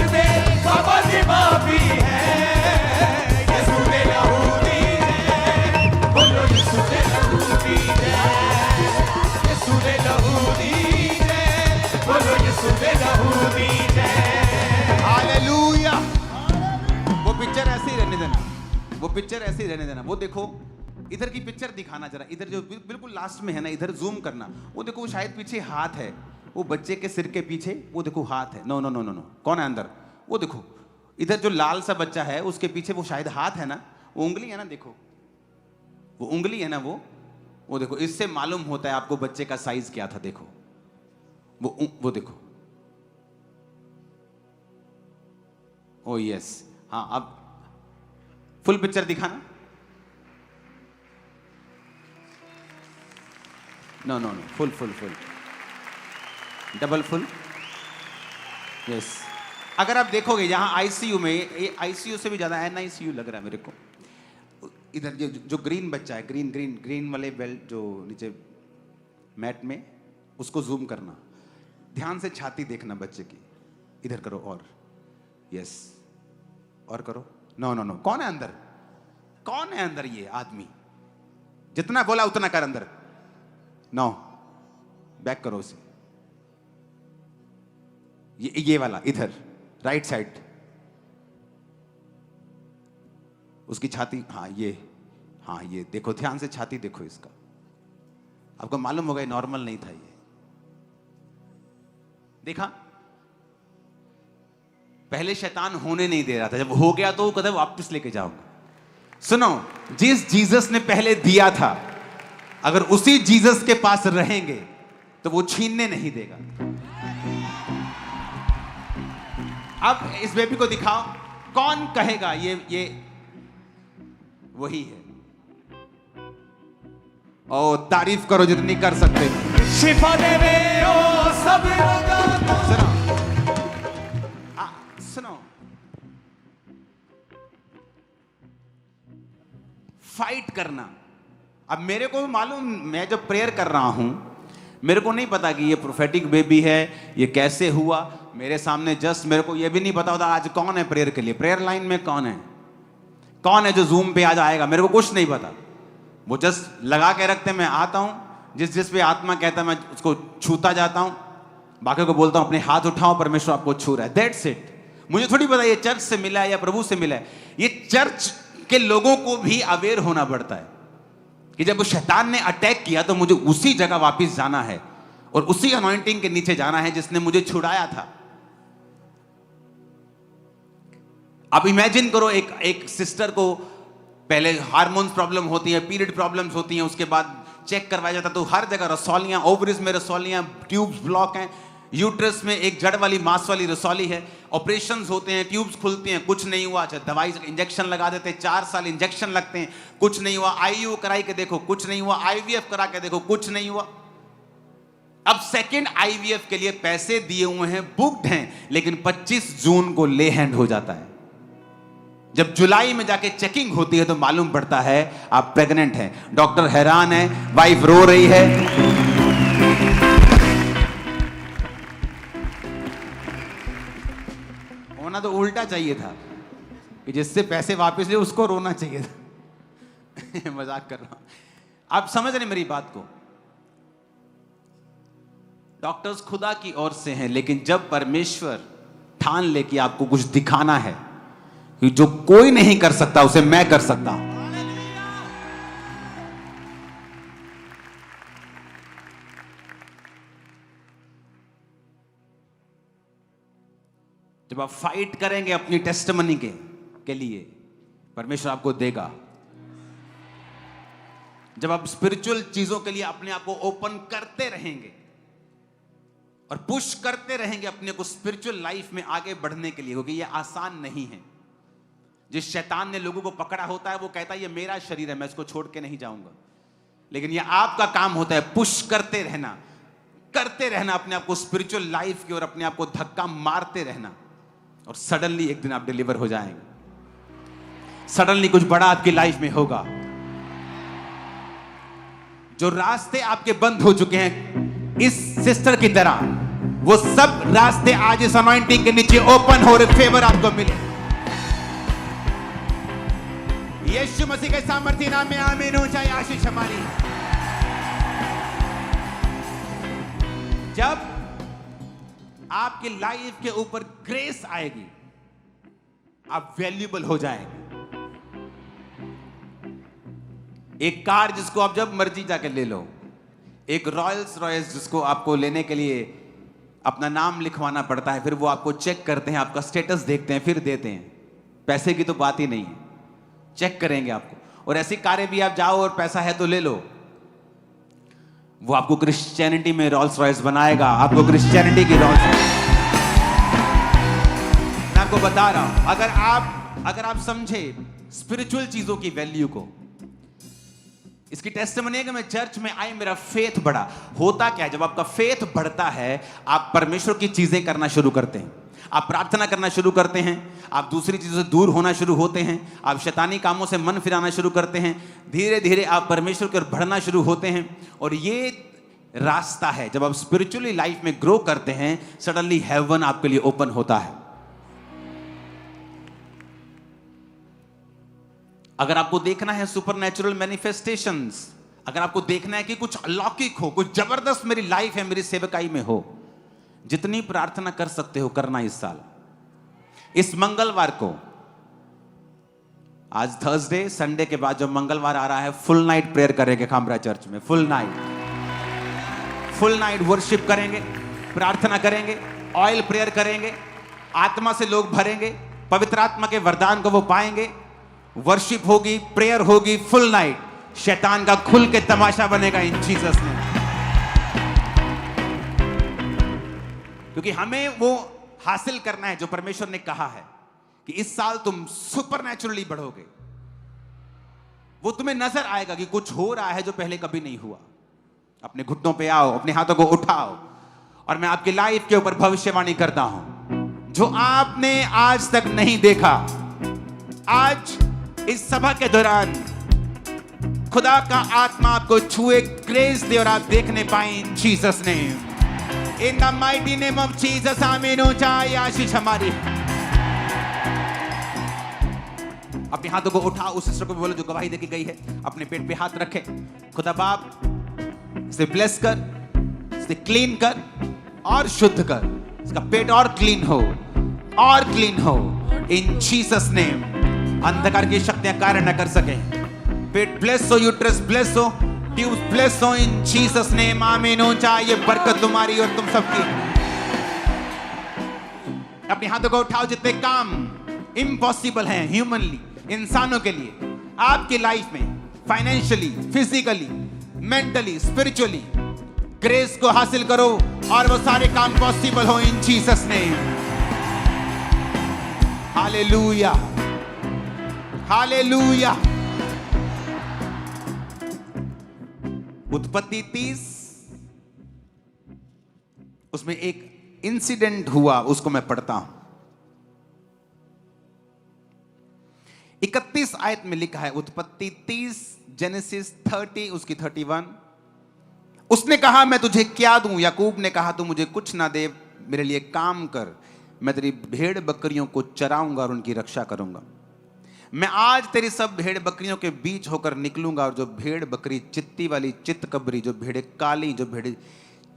वो पिक्चर ऐसे ही रहने देना। वो देखो इधर की पिक्चर दिखाना जरा, इधर जो बिल्कुल लास्ट में है ना, इधर जूम करना। वो देखो शायद पीछे हाथ है, वो बच्चे के सिर के पीछे वो देखो हाथ है। No no no no no, कौन है अंदर? वो देखो इधर जो लाल सा बच्चा है उसके पीछे वो शायद हाथ है ना, वो उंगली है ना, देखो वो उंगली है ना, वो देखो। इससे मालूम होता है आपको बच्चे का साइज क्या था। देखो वो देखो। ओ यस, हाँ अब फुल पिक्चर दिखाना। No no no, full full full, double full, yes. अगर आप देखोगे यहाँ आईसीयू में, आईसीयू से भी ज्यादा एनआईसीयू लग रहा है मेरे को। इधर जो ग्रीन बच्चा है, ग्रीन ग्रीन ग्रीन वाले बेल्ट जो नीचे मैट में, उसको जूम करना, ध्यान से छाती देखना बच्चे की। इधर करो और, यस, और करो। नो नो नो, कौन है अंदर? कौन है अंदर? ये आदमी जितना बोला उतना कर अंदर। नो, बैक करो उसे। ये वाला इधर राइट साइड, उसकी छाती, हाँ ये देखो, ध्यान से छाती देखो इसका। आपको मालूम होगा ये नॉर्मल नहीं था। ये देखा, पहले शैतान होने नहीं दे रहा था, जब हो गया तो वो कहता वापस लेके जाऊंगा। सुनो, जिस जीसस ने पहले दिया था, अगर उसी जीसस के पास रहेंगे तो वो छीनने नहीं देगा। अब इस बेबी को दिखाओ, कौन कहेगा ये वही है? ओ तारीफ करो जितनी कर सकते हो। शिफा देवे ओ सब सुनो, फाइट करना। अब मेरे को मालूम, मैं जब प्रेयर कर रहा हूं, मेरे को नहीं पता कि ये प्रोफेटिक बेबी है, ये कैसे हुआ मेरे सामने। जस्ट मेरे को ये भी नहीं पता होता आज कौन है प्रेयर के लिए, प्रेयर लाइन में कौन है जो जूम पे आज आएगा, मेरे को कुछ नहीं पता। वो जस्ट लगा के रखते, मैं आता हूं, जिस पे आत्मा कहता है मैं उसको छूता जाता हूं, बाकी को बोलता हूं अपने हाथ उठाओ, परमेश्वर आपको छू रहा है, दैट्स इट। मुझे थोड़ी पता ये चर्च से मिला है या प्रभु से मिला है। ये चर्च के लोगों को भी अवेयर होना पड़ता है कि जब उस शैतान ने अटैक किया तो मुझे उसी जगह वापस जाना है और उसी अनॉइंटिंग के नीचे जाना है जिसने मुझे छुड़ाया था। अब इमेजिन करो, एक सिस्टर को पहले हार्मोन्स प्रॉब्लम होती है, पीरियड प्रॉब्लम्स होती हैं, उसके बाद चेक करवाया जाता तो हर जगह रसौलियां, ओवरीज में रसौलियां, ट्यूब्स ब्लॉक हैं, यूट्रस में एक जड़ वाली मांस वाली रसौली है, ऑपरेशंस होते हैं, ट्यूब्स खुलती हैं, कुछ नहीं हुआ। अच्छा, दवाई इंजेक्शन लगा देते हैं, 4 साल इंजेक्शन लगते हैं, कुछ नहीं हुआ। आईयू कराई के देखो, कुछ नहीं हुआ। आईवीएफ करा के देखो, कुछ नहीं हुआ। अब सेकंड आईवीएफ के लिए पैसे दिए हुए हैं, बुक्ड हैं, लेकिन 25 जून को ले हैंड हो जाता है। जब जुलाई में जाके चेकिंग होती है तो मालूम पड़ता है आप प्रेग्नेंट हैं। डॉक्टर हैरान है, वाइफ रो रही है। होना तो उल्टा चाहिए था कि जिससे पैसे वापस ले उसको रोना चाहिए था। मजाक कर रहा हूं, आप समझ रहे मेरी बात को। डॉक्टर्स खुदा की ओर से हैं, लेकिन जब परमेश्वर ठान ले कि आपको कुछ दिखाना है कि जो कोई नहीं कर सकता उसे मैं कर सकता हूं। जब आप फाइट करेंगे अपनी टेस्टिमनी के लिए, परमेश्वर आपको देगा। जब आप स्पिरिचुअल चीजों के लिए अपने आप को ओपन करते रहेंगे और पुश करते रहेंगे अपने को स्पिरिचुअल लाइफ में आगे बढ़ने के लिए, क्योंकि ये आसान नहीं है। जिस शैतान ने लोगों को पकड़ा होता है वो कहता है ये मेरा शरीर है, मैं इसको छोड़ के नहीं जाऊंगा। लेकिन ये आपका काम होता है पुश करते रहना अपने आप को स्पिरिचुअल लाइफ की ओर, अपने आप को धक्का मारते रहना, और सडनली एक दिन आप डिलीवर हो जाएंगे। सडनली कुछ बड़ा आपकी लाइफ में होगा। जो रास्ते आपके बंद हो चुके हैं इस सिस्टर की तरह, वो सब रास्ते आज इस अनॉइंटिंग के नीचे ओपन हो रहे, फेवर आपको मिले। यीशु मसीह के सामर्थ्य नाम में आमीन हो जाए। आशीष हमारी। जब आपकी लाइफ के ऊपर ग्रेस आएगी, आप वैल्यूएबल हो जाएंगे। एक कार जिसको आप जब मर्जी जाके ले लो, एक रॉयल्स रॉयस जिसको आपको लेने के लिए अपना नाम लिखवाना पड़ता है, फिर वो आपको चेक करते हैं, आपका स्टेटस देखते हैं, फिर देते हैं। पैसे की तो बात ही नहीं है, चेक करेंगे आपको। और ऐसी कारें भी आप जाओ और पैसा है तो ले लो, वो आपको क्रिश्चियनिटी में रॉल्स रॉयस बनाएगा, आपको क्रिश्चियनिटी की रॉल्स रॉयस। मैं आपको बता रहा हूं, अगर आप समझे स्पिरिचुअल चीजों की वैल्यू को, इसकी टेस्टिमनी है कि मैं चर्च में आई, मेरा फेथ बढ़ा। होता क्या है, जब आपका फेथ बढ़ता है, आप परमेश्वर की चीजें करना शुरू करते हैं, आप प्रार्थना करना शुरू करते हैं, आप दूसरी चीजों से दूर होना शुरू होते हैं, आप शैतानी कामों से मन फिराना शुरू करते हैं, धीरे धीरे आप परमेश्वर की ओर बढ़ना शुरू होते हैं। और ये रास्ता है, जब आप स्पिरिचुअली लाइफ में ग्रो करते हैं, सडनली हेवन आपके लिए ओपन होता है। अगर आपको देखना है सुपरनैचुरल मैनिफेस्टेशंस, अगर आपको देखना है कि कुछ अलौकिक हो, कुछ जबरदस्त मेरी लाइफ है, मेरी सेवकाई में हो, जितनी प्रार्थना कर सकते हो करना इस साल। इस मंगलवार को, आज थर्सडे, संडे के बाद जो मंगलवार आ रहा है, फुल नाइट प्रेयर करेंगे खामरा चर्च में। फुल नाइट वर्शिप करेंगे, प्रार्थना करेंगे, ऑयल प्रेयर करेंगे, आत्मा से लोग भरेंगे, पवित्र आत्मा के वरदान को वो पाएंगे, वर्शिप होगी, प्रेयर होगी, फुल नाइट। शैतान का खुल के तमाशा बनेगा इन जीसस ने। क्योंकि हमें वो हासिल करना है जो परमेश्वर ने कहा है कि इस साल तुम सुपरनैचुरली बढ़ोगे। वो तुम्हें नजर आएगा कि कुछ हो रहा है जो पहले कभी नहीं हुआ। अपने घुटनों पे आओ, अपने हाथों को उठाओ, और मैं आपकी लाइफ के ऊपर भविष्यवाणी करता हूं, जो आपने आज तक नहीं देखा, आज इस सभा के दौरान खुदा का आत्मा आपको छुए, ग्रेस दे और आप देखने पाए इन Jesus name. In the mighty name of Jesus, आमीन। ऊंचाई आशीष हमारी। अपने हाथों को उठाओ, उस सिस्टर को भी बोलो जो गवाही देके गई है, अपने पेट पे हाथ रखे। खुदा बाप, इसे ब्लेस कर, इसे क्लीन कर और शुद्ध कर, इसका पेट और क्लीन हो, और क्लीन हो इन जीसस नेम। अंधकार की शक्तियां कार्य न कर सके। पेट ब्लेस हो, यूट्रस ब्लेस हो, ट्यूब्स ब्लेस हो इन जीसस नेम, आमीन। ऊंचा ये बरकत तुम्हारी और तुम सबकी। अपने हाथों को उठाओ। जितने काम इम्पॉसिबल हैं ह्यूमनली, इंसानों के लिए, आपकी लाइफ में, financially, physically, mentally, spiritually, grace को हासिल करो और वो सारे काम पॉसिबल हो इन जीसस नेम। Hallelujah, hallelujah. उत्पत्ति 30, उसमें एक इंसिडेंट हुआ, उसको मैं पढ़ता हूं। 31 आयत में लिखा है, उत्पत्ति 30, जेनेसिस 30 उसकी 31। उसने कहा, मैं तुझे क्या दूं? याकूब ने कहा, तू मुझे कुछ ना दे, मेरे लिए काम कर, मैं तेरी भेड़ बकरियों को चराऊंगा और उनकी रक्षा करूंगा। मैं आज तेरी सब भेड़ बकरियों के बीच होकर निकलूंगा, और जो भेड़ बकरी चित्ती वाली चित्तकबरी, जो भेड़ें काली, जो भेड़ें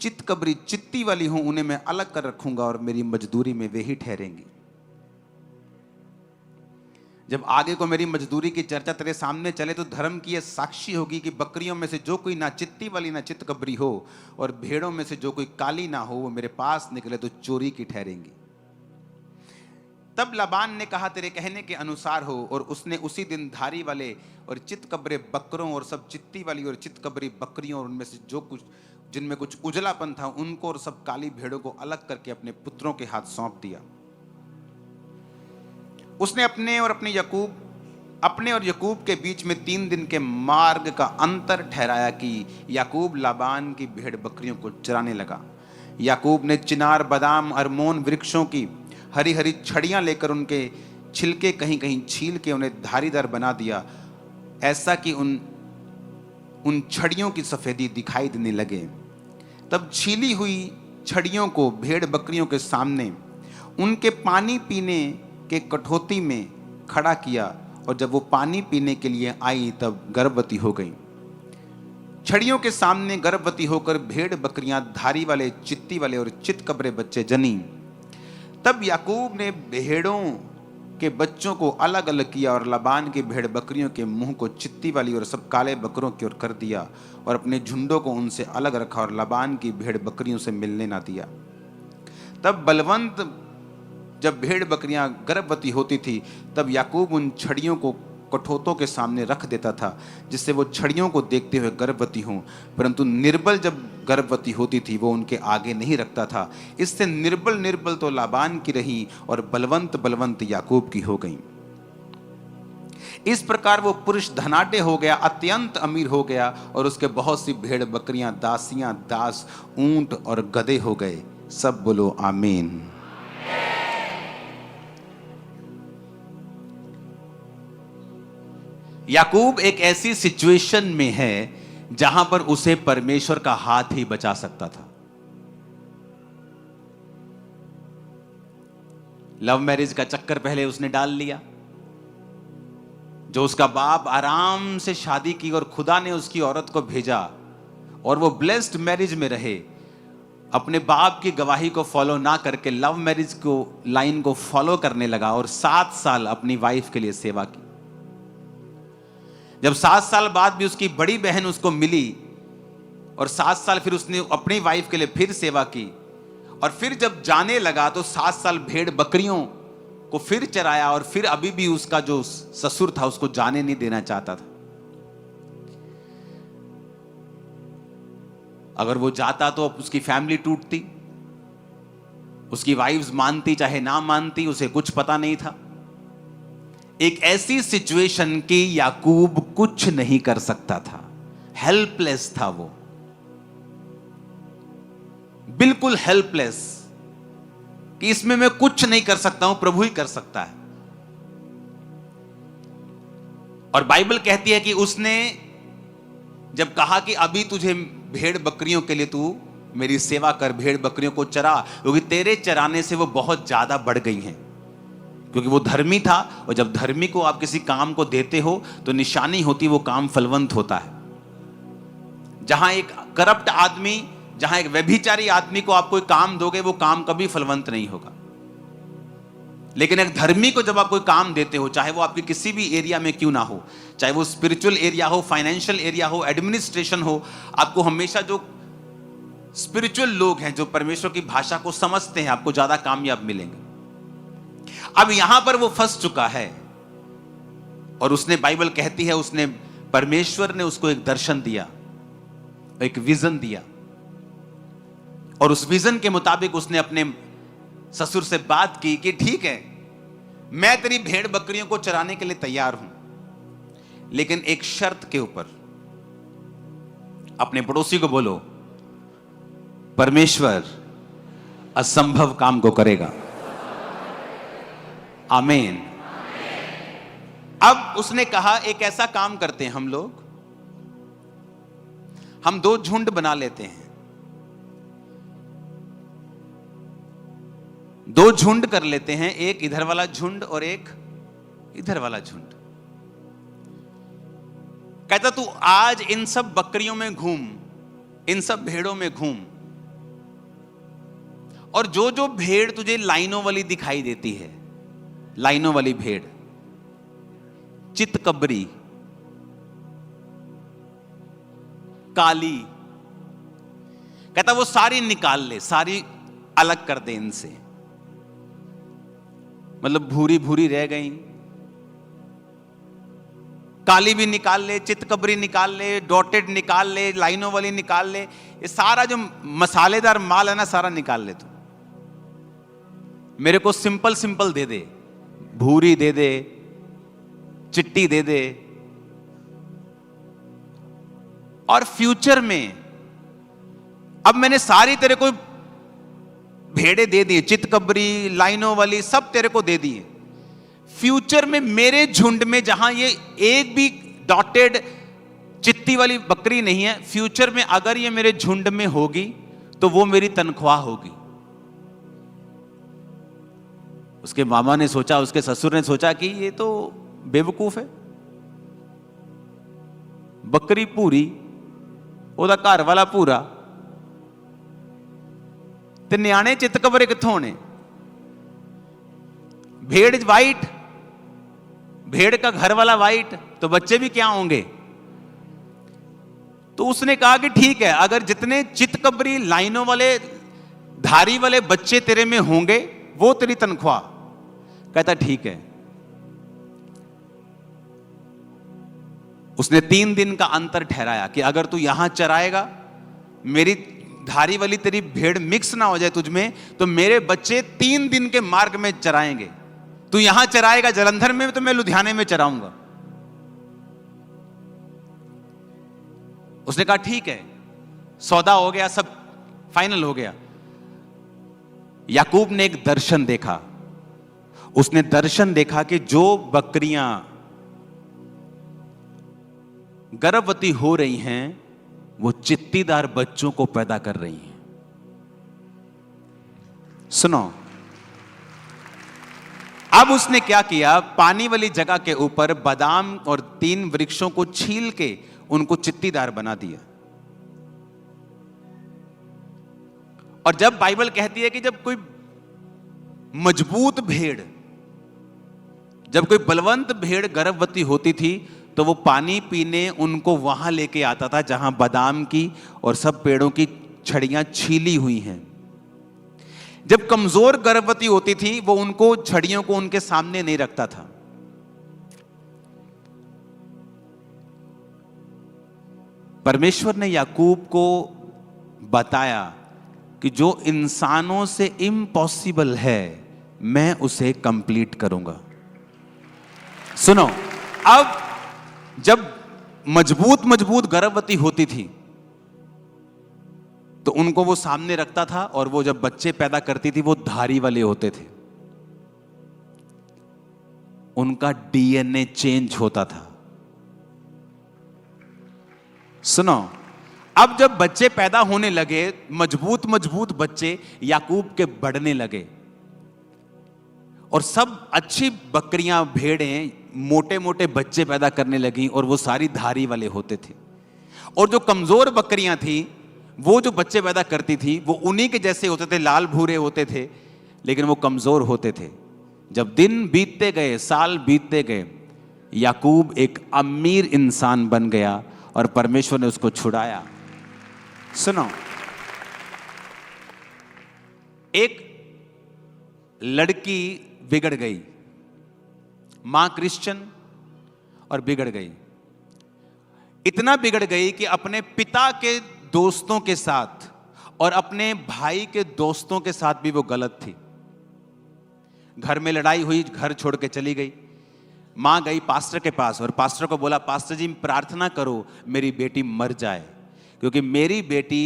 चित्तकबरी चित्ती वाली हूं, उन्हें मैं अलग कर रखूंगा और मेरी मजदूरी में वे ही ठहरेंगी। जब आगे को मेरी मजदूरी की चर्चा तेरे सामने चले तो धर्म की यह साक्षी होगी कि बकरियों में से जो कोई ना चित्ती वाली ना चित्तकबरी हो, और भेड़ों में से जो कोई काली ना हो, वो मेरे पास निकले तो चोरी की ठहरेंगी। तब लाबान ने कहा, तेरे कहने के अनुसार हो। और उसने उसी दिन धारी वाले और चित्तकबरे बकरों और सब चित्ती वाली और चित्तकबरी बकरियों और उनमें से जो कुछ जिनमें कुछ उजलापन था, उनको और सब काली भेड़ों को अलग करके अपने पुत्रों के हाथ सौंप दिया। उसने अपने और याकूब के बीच में 3 दिन के मार्ग का अंतर ठहराया कि याकूब लाबान की भेड़ बकरियों को चराने लगा। याकूब ने चिनार, बादाम, अरमोन वृक्षों की हरी हरी छड़ियां लेकर उनके छिलके कहीं कहीं छील के उन्हें धारीदार बना दिया, ऐसा कि उन छड़ियों की सफेदी दिखाई देने लगे। तब छीली हुई छड़ियों को भेड़ बकरियों के सामने उनके पानी पीने के कठौती में खड़ा किया, और जब वो पानी पीने के लिए आई तब गर्भवती हो गई। छड़ियों के सामने गर्भवती होकर भेड़ बकरियां धारी वाले, चित्ती वाले और चित्तकबरे बच्चे जनी। तब याकूब ने भेड़ों के बच्चों को अलग अलग किया और लाबान की भेड़ बकरियों के मुंह को चित्ती वाली और सब काले बकरों की ओर कर दिया और अपने झुंडों को उनसे अलग रखा और लाबान की भेड़ बकरियों से मिलने ना दिया। तब बलवंत जब भेड़ बकरियां गर्भवती होती थी तब याकूब उन छड़ियों को कठोतों के सामने रख देता था जिससे वो छड़ियों को देखते हुए गर्भवती हों, परंतु निर्बल जब गर्भवती होती थी वो उनके आगे नहीं रखता था। इससे निर्बल निर्बल तो लाबान की रही और बलवंत बलवंत याकूब की हो गई। इस प्रकार वो पुरुष धनाढ्य हो गया, अत्यंत अमीर हो गया और उसके बहुत सी भेड़ बकरियां, दासियां, दास, ऊंट और गधे हो गए। सब बोलो आमीन। याकूब एक ऐसी सिचुएशन में है जहां पर उसे परमेश्वर का हाथ ही बचा सकता था। लव मैरिज का चक्कर पहले उसने डाल लिया, जो उसका बाप आराम से शादी की और खुदा ने उसकी औरत को भेजा और वो ब्लेस्ड मैरिज में रहे। अपने बाप की गवाही को फॉलो ना करके लव मैरिज को लाइन को फॉलो करने लगा और 7 साल अपनी वाइफ के लिए सेवा की। जब 7 साल बाद भी उसकी बड़ी बहन उसको मिली और 7 साल फिर उसने अपनी वाइफ के लिए फिर सेवा की और फिर जब जाने लगा तो 7 साल भेड़ बकरियों को फिर चराया और फिर अभी भी उसका जो ससुर था उसको जाने नहीं देना चाहता था। अगर वो जाता तो उसकी फैमिली टूटती, उसकी वाइफ्स मानती चाहे ना मानती, उसे कुछ पता नहीं था। एक ऐसी सिचुएशन की याकूब कुछ नहीं कर सकता था, हेल्पलेस था वो, बिल्कुल हेल्पलेस कि इसमें मैं कुछ नहीं कर सकता हूं, प्रभु ही कर सकता है। और बाइबल कहती है कि उसने जब कहा कि अभी तुझे भेड़ बकरियों के लिए तू मेरी सेवा कर, भेड़ बकरियों को चरा, क्योंकि तेरे चराने से वो बहुत ज्यादा बढ़ गई हैं। क्योंकि वो धर्मी था और जब धर्मी को आप किसी काम को देते हो तो निशानी होती वो काम फलवंत होता है। जहां एक करप्ट आदमी, जहां एक व्यभिचारी आदमी को आप कोई काम दोगे वो काम कभी फलवंत नहीं होगा। लेकिन एक धर्मी को जब आप कोई काम देते हो, चाहे वो आपके किसी भी एरिया में क्यों ना हो, चाहे वो स्पिरिचुअल एरिया हो, फाइनेंशियल एरिया हो, एडमिनिस्ट्रेशन हो, आपको हमेशा जो स्पिरिचुअल लोग हैं जो परमेश्वर की भाषा को समझते हैं आपको ज्यादा कामयाब मिलेंगे। अब यहां पर वो फंस चुका है और उसने, बाइबल कहती है, उसने, परमेश्वर ने उसको एक दर्शन दिया, एक विजन दिया और उस विजन के मुताबिक उसने अपने ससुर से बात की कि ठीक है, मैं तेरी भेड़ बकरियों को चराने के लिए तैयार हूं, लेकिन एक शर्त के ऊपर। अपने पड़ोसी को बोलो, परमेश्वर असंभव काम को करेगा। आमीन। अब उसने कहा एक ऐसा काम करते हैं हम लोग, हम 2 झुंड बना लेते हैं, 2 झुंड कर लेते हैं, एक इधर वाला झुंड और एक इधर वाला झुंड। कहता तू आज इन सब बकरियों में घूम, इन सब भेड़ों में घूम और जो जो भेड़ तुझे लाइनों वाली दिखाई देती है, लाइनों वाली भेड़, चितकबरी, काली, कहता वो सारी निकाल ले, सारी अलग कर दे इनसे। मतलब भूरी भूरी रह गई, काली भी निकाल ले, चितकबरी निकाल ले, डॉटेड निकाल ले, लाइनों वाली निकाल ले, ये सारा जो मसालेदार माल है ना सारा निकाल ले। तू मेरे को सिंपल सिंपल दे दे, भूरी दे दे, चिट्टी दे दे, और फ्यूचर में अब मैंने सारी तेरे को भेड़े दे दी, चितकबरी, लाइनों वाली सब तेरे को दे दी। फ्यूचर में मेरे झुंड में जहां ये एक भी डॉटेड चित्ती वाली बकरी नहीं है, फ्यूचर में अगर ये मेरे झुंड में होगी तो वो मेरी तनख्वाह होगी। उसके मामा ने सोचा, उसके ससुर ने सोचा कि ये तो बेवकूफ है, बकरी पूरी, ओदा घर वाला पूरा, ते न्याणे चितकबरे कित्थों ने? भेड़ वाइट भेड़ का घर वाला वाइट, तो बच्चे भी क्या होंगे? तो उसने कहा कि ठीक है, अगर जितने चितकबरी लाइनों वाले धारी वाले बच्चे तेरे में होंगे वो तेरी तनख्वाह। कहता ठीक है। उसने 3 दिन का अंतर ठहराया कि अगर तू यहां चराएगा, मेरी धारी वाली तेरी भेड़ मिक्स ना हो जाए तुझ में, तो मेरे बच्चे 3 दिन के मार्ग में चराएंगे। तू यहां चराएगा जलंधर में, तो मैं लुधियाने में चराऊंगा। उसने कहा ठीक है, सौदा हो गया, सब फाइनल हो गया। याकूब ने एक दर्शन देखा। उसने दर्शन देखा कि जो बकरियां गर्भवती हो रही हैं वो चित्तीदार बच्चों को पैदा कर रही हैं। सुनो, अब उसने क्या किया, पानी वाली जगह के ऊपर बादाम और 3 वृक्षों को छील के उनको चित्तीदार बना दिया। और जब बाइबल कहती है कि जब कोई मजबूत भेड़, जब कोई बलवंत भेड़ गर्भवती होती थी, तो वो पानी पीने उनको वहां लेके आता था जहां बादाम की और सब पेड़ों की छड़ियां छीली हुई हैं। जब कमजोर गर्भवती होती थी, वो उनको छड़ियों को उनके सामने नहीं रखता था। परमेश्वर ने याकूब को बताया कि जो इंसानों से इम्पॉसिबल है, मैं उसे कंप्लीट करूंगा। सुनो, अब जब मजबूत गर्भवती होती थी तो उनको वो सामने रखता था, और वो जब बच्चे पैदा करती थी वो धारी वाले होते थे। उनका डीएनए चेंज होता था। सुनो, अब जब बच्चे पैदा होने लगे, मजबूत बच्चे याकूब के बढ़ने लगे, और सब अच्छी बकरियां भेड़ें मोटे मोटे बच्चे पैदा करने लगी, और वो सारी धारी वाले होते थे। और जो कमजोर बकरियां थी, वो जो बच्चे पैदा करती थी, वो उन्हीं के जैसे होते थे, लाल भूरे होते थे, लेकिन वो कमजोर होते थे। जब दिन बीतते गए, साल बीतते गए, याकूब एक अमीर इंसान बन गया और परमेश्वर ने उसको छुड़ाया। सुनो, एक लड़की बिगड़ गई, मां क्रिश्चियन, और बिगड़ गई। इतना बिगड़ गई कि अपने पिता के दोस्तों के साथ और अपने भाई के दोस्तों के साथ भी वो गलत थी। घर में लड़ाई हुई, घर छोड़ के चली गई। मां गई पास्टर के पास और पास्टर को बोला, पास्टर जी प्रार्थना करो मेरी बेटी मर जाए, क्योंकि मेरी बेटी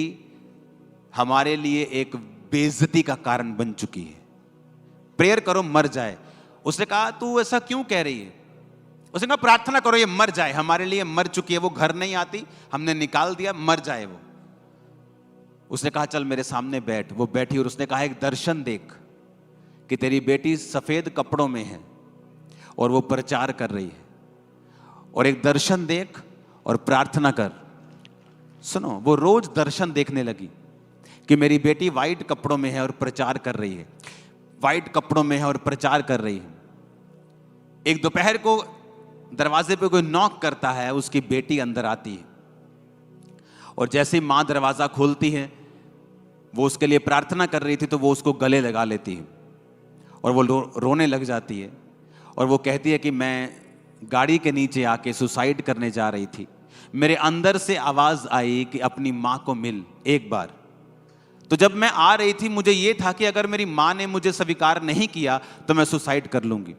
हमारे लिए एक बेइज्जती का कारण बन चुकी है। प्रेयर करो मर जाए। उसने कहा तू ऐसा क्यों कह रही है? उसने कहा प्रार्थना करो ये मर जाए, हमारे लिए मर चुकी है, वो घर नहीं आती, हमने निकाल दिया, मर जाए वो। उसने कहा चल मेरे सामने बैठ। वो बैठी और उसने कहा एक दर्शन देख कि तेरी बेटी सफेद कपड़ों में है और वो प्रचार कर रही है, और एक दर्शन देख और प्रार्थना कर। सुनो, वो रोज दर्शन देखने लगी कि मेरी बेटी वाइट कपड़ों में है और प्रचार कर रही है, वाइट कपड़ों में है और प्रचार कर रही है। एक दोपहर को दरवाजे पे कोई नॉक करता है, उसकी बेटी अंदर आती है, और जैसे ही मां दरवाजा खोलती है, वो उसके लिए प्रार्थना कर रही थी तो वो उसको गले लगा लेती है और वो रोने लग जाती है, और वो कहती है कि मैं गाड़ी के नीचे आके सुसाइड करने जा रही थी, मेरे अंदर से आवाज आई कि अपनी मां को मिल एक बार। तो जब मैं आ रही थी मुझे ये था कि अगर मेरी मां ने मुझे स्वीकार नहीं किया तो मैं सुसाइड कर लूंगी,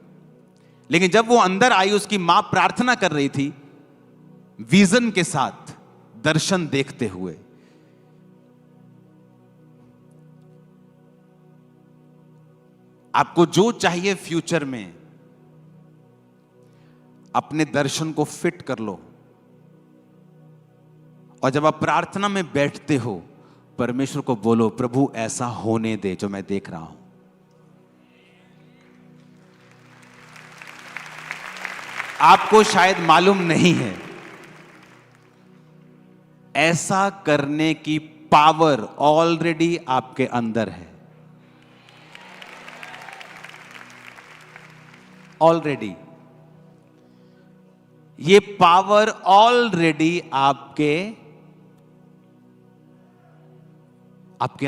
लेकिन जब वो अंदर आई, उसकी मां प्रार्थना कर रही थी विजन के साथ, दर्शन देखते हुए। आपको जो चाहिए फ्यूचर में, अपने दर्शन को फिट कर लो, और जब आप प्रार्थना में बैठते हो परमेश्वर को बोलो प्रभु ऐसा होने दे जो मैं देख रहा हूं। आपको शायद मालूम नहीं है, ऐसा करने की पावर ऑलरेडी आपके अंदर है। ऑलरेडी ये पावर ऑलरेडी आपके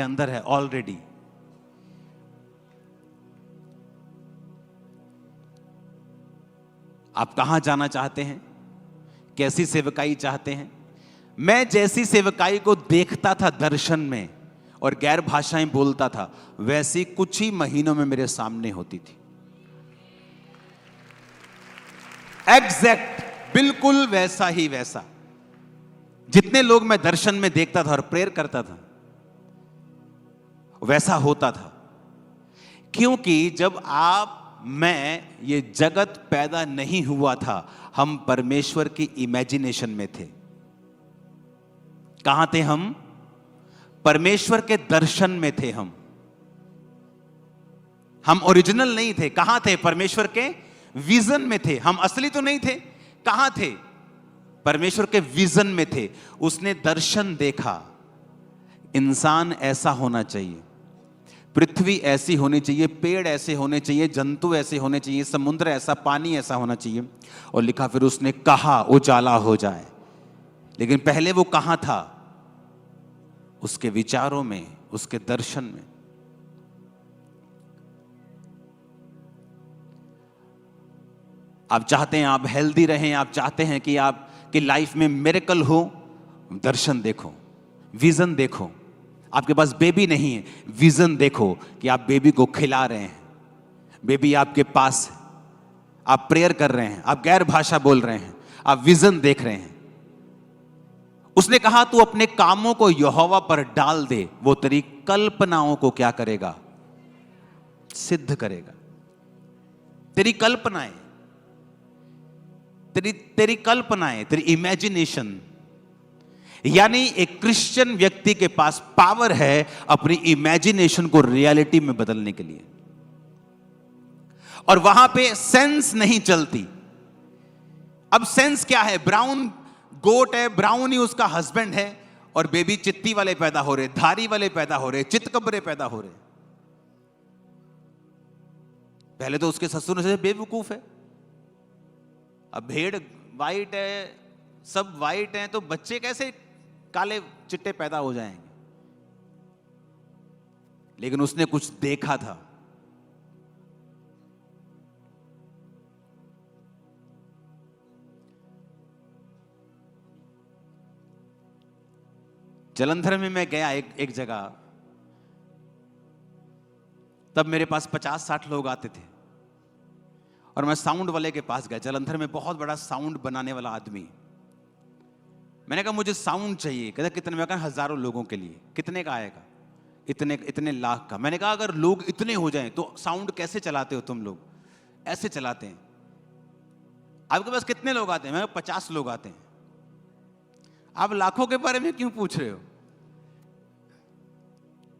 अंदर है ऑलरेडी। आप कहां जाना चाहते हैं, कैसी सेवकाई चाहते हैं? मैं जैसी सेवकाई को देखता था दर्शन में और गैर भाषाएं बोलता था, वैसी कुछ ही महीनों में मेरे सामने होती थी। एग्जैक्ट, बिल्कुल वैसा ही वैसा। जितने लोग मैं दर्शन में देखता था और प्रेयर करता था, वैसा होता था। क्योंकि जब मैं ये जगत पैदा नहीं हुआ था, हम परमेश्वर की इमेजिनेशन में थे। कहां थे हम? परमेश्वर के दर्शन में थे हम ओरिजिनल नहीं थे। कहां थे? परमेश्वर के विजन में थे। हम असली तो नहीं थे। कहां थे? परमेश्वर के विजन में थे। उसने दर्शन देखा, इंसान ऐसा होना चाहिए, पृथ्वी ऐसी होनी चाहिए, पेड़ ऐसे होने चाहिए, जंतु ऐसे होने चाहिए, समुद्र ऐसा, पानी ऐसा होना चाहिए। और लिखा, फिर उसने कहा उजाला हो जाए। लेकिन पहले वो कहां था? उसके विचारों में, उसके दर्शन में। आप चाहते हैं आप हेल्दी रहें, आप चाहते हैं कि आपकी लाइफ में मिरेकल हो, दर्शन देखो, विजन देखो। आपके पास बेबी नहीं है, विजन देखो कि आप बेबी को खिला रहे हैं, बेबी आपके पास है, आप प्रेयर कर रहे हैं, आप गैर भाषा बोल रहे हैं, आप विजन देख रहे हैं। उसने कहा तू अपने कामों को यहोवा पर डाल दे, वो तेरी कल्पनाओं को क्या करेगा? सिद्ध करेगा। तेरी कल्पनाएं, तेरी कल्पनाएं, तेरी इमेजिनेशन। यानी एक क्रिश्चियन व्यक्ति के पास पावर है अपनी इमेजिनेशन को रियलिटी में बदलने के लिए। और वहां पे सेंस नहीं चलती। अब सेंस क्या है? ब्राउन गोट है, ब्राउन ही उसका हस्बैंड है, और बेबी चित्ती वाले पैदा हो रहे, धारी वाले पैदा हो रहे, चितकबरे पैदा हो रहे। पहले तो उसके ससुर से बेवकूफ है। अब भेड़ वाइट है, सब वाइट हैं, तो बच्चे कैसे काले चिट्टे पैदा हो जाएंगे? लेकिन उसने कुछ देखा था। जलंधर में मैं गया एक जगह, तब मेरे पास 50-60 लोग आते थे और मैं साउंड वाले के पास गया। जलंधर में बहुत बड़ा साउंड बनाने वाला आदमी। मैंने कहा मुझे साउंड चाहिए। कहता कितने? मैं कहा हजारों लोगों के लिए। कितने का आएगा? इतने लाख का। मैंने कहा अगर लोग इतने हो जाएं तो साउंड कैसे चलाते हो तुम लोग? ऐसे चलाते हैं। आपके पास कितने लोग आते हैं? मैं 50 लोग आते हैं। आप लाखों के बारे में क्यों पूछ रहे हो?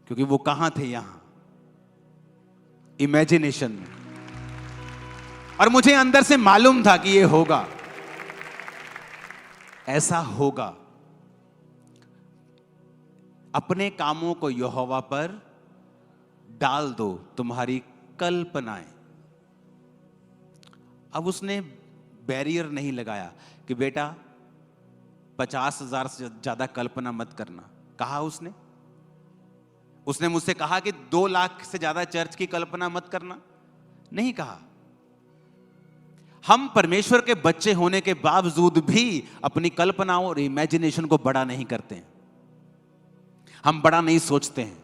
क्योंकि वो कहां थे? यहां इमेजिनेशन में। और मुझे अंदर से मालूम था कि ये होगा, ऐसा होगा। अपने कामों को यहोवा पर डाल दो, तुम्हारी कल्पनाएं। अब उसने बैरियर नहीं लगाया कि बेटा 50,000 से ज्यादा कल्पना मत करना। कहा उसने मुझसे कहा कि 2 लाख से ज्यादा चर्च की कल्पना मत करना? नहीं कहा। हम परमेश्वर के बच्चे होने के बावजूद भी अपनी कल्पनाओं और इमेजिनेशन को बड़ा नहीं करते हैं। हम बड़ा नहीं सोचते हैं,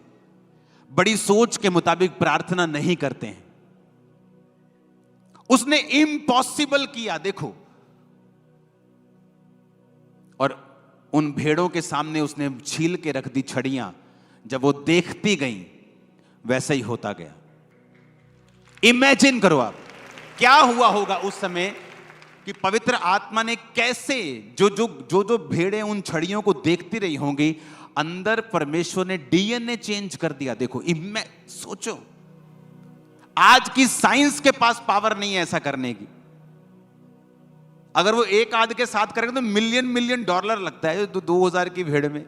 बड़ी सोच के मुताबिक प्रार्थना नहीं करते हैं। उसने इम्पॉसिबल किया, देखो। और उन भेड़ों के सामने उसने छील के रख दी छड़ियां। जब वो देखती गई वैसा ही होता गया। इमेजिन करो आप क्या हुआ होगा उस समय कि पवित्र आत्मा ने कैसे जो भेड़ें उन छड़ियों को देखती रही होंगी, अंदर परमेश्वर ने डीएनए चेंज कर दिया। देखो, सोचो, आज की साइंस के पास पावर नहीं है ऐसा करने की। अगर वो एक आध के साथ करेंगे तो मिलियन डॉलर लगता है 2000 की भेड़ में।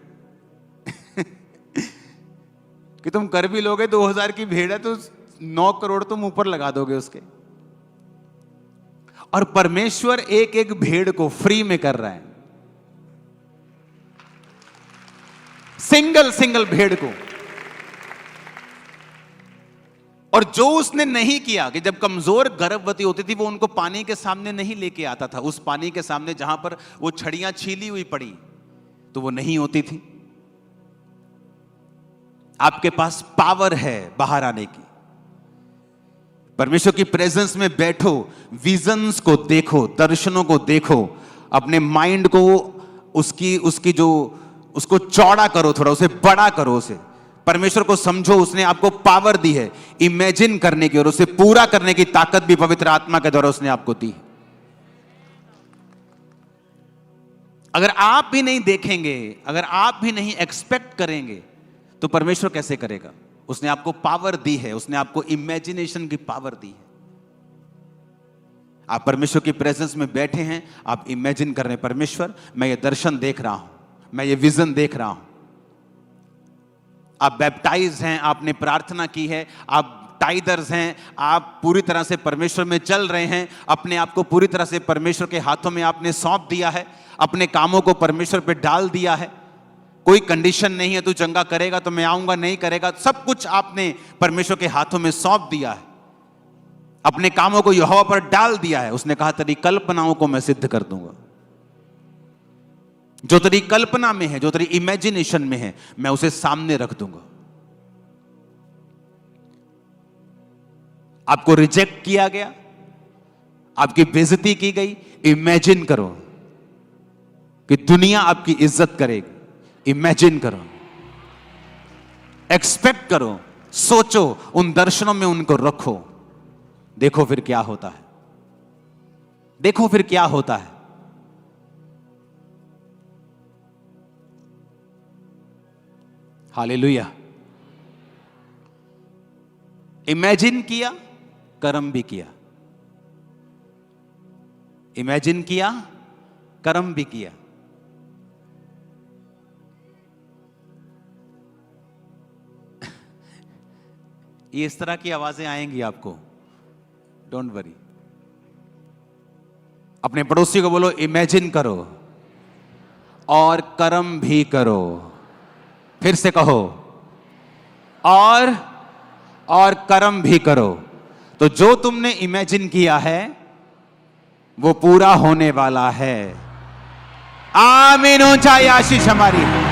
कि तुम कर भी लोगे, 2000 की भेड़ है तो 9 करोड़ तुम ऊपर लगा दोगे उसके। और परमेश्वर एक एक भेड़ को फ्री में कर रहा है, सिंगल सिंगल भेड़ को। और जो उसने नहीं किया कि जब कमजोर गर्भवती होती थी वो उनको पानी के सामने नहीं लेके आता था, उस पानी के सामने जहां पर वो छड़ियां छीली हुई पड़ी तो वो नहीं होती थी। आपके पास पावर है बाहर आने की। परमेश्वर की प्रेजेंस में बैठो, विजन्स को देखो, दर्शनों को देखो, अपने माइंड को उसकी जो उसको चौड़ा करो, थोड़ा उसे बड़ा करो, उसे परमेश्वर को समझो। उसने आपको पावर दी है इमेजिन करने की, और उसे पूरा करने की ताकत भी पवित्र आत्मा के द्वारा उसने आपको दी। अगर आप भी नहीं देखेंगे, अगर आप भी नहीं एक्सपेक्ट करेंगे तो परमेश्वर कैसे करेगा? उसने आपको पावर दी है, उसने आपको इमेजिनेशन की पावर दी है। आप परमेश्वर की प्रेजेंस में बैठे हैं, आप इमेजिन कर रहे हैं, परमेश्वर मैं ये दर्शन देख रहा हूं, मैं ये विजन देख रहा हूं। आप बैप्टाइज हैं, आपने प्रार्थना की है, आप टाइदर्स हैं, आप पूरी तरह से परमेश्वर में चल रहे हैं, अपने आप को पूरी तरह से परमेश्वर के हाथों में आपने सौंप दिया है, अपने कामों को परमेश्वर पे डाल दिया है। कोई कंडीशन नहीं है, तू चंगा करेगा तो मैं आऊंगा, नहीं करेगा, सब कुछ आपने परमेश्वर के हाथों में सौंप दिया है, अपने कामों को यहोवा पर डाल दिया है। उसने कहा तेरी कल्पनाओं को मैं सिद्ध कर दूंगा, जो तेरी कल्पना में है, जो तेरी इमेजिनेशन में है, मैं उसे सामने रख दूंगा। आपको रिजेक्ट किया गया, आपकी बेइज्जती की गई, इमेजिन करो कि दुनिया आपकी इज्जत करेगी। इमेजिन करो, एक्सपेक्ट करो, सोचो, उन दर्शनों में उनको रखो, देखो फिर क्या होता है, देखो फिर क्या होता है। हालेलुया। इमेजिन किया, कर्म भी किया, इमेजिन किया, कर्म भी किया। ये इस तरह की आवाजें आएंगी आपको, डोंट वरी। अपने पड़ोसी को बोलो इमेजिन करो और कर्म भी करो। फिर से कहो और कर्म भी करो। तो जो तुमने इमेजिन किया है वो पूरा होने वाला है। आमीन। ऊंचाई आशीष हमारी।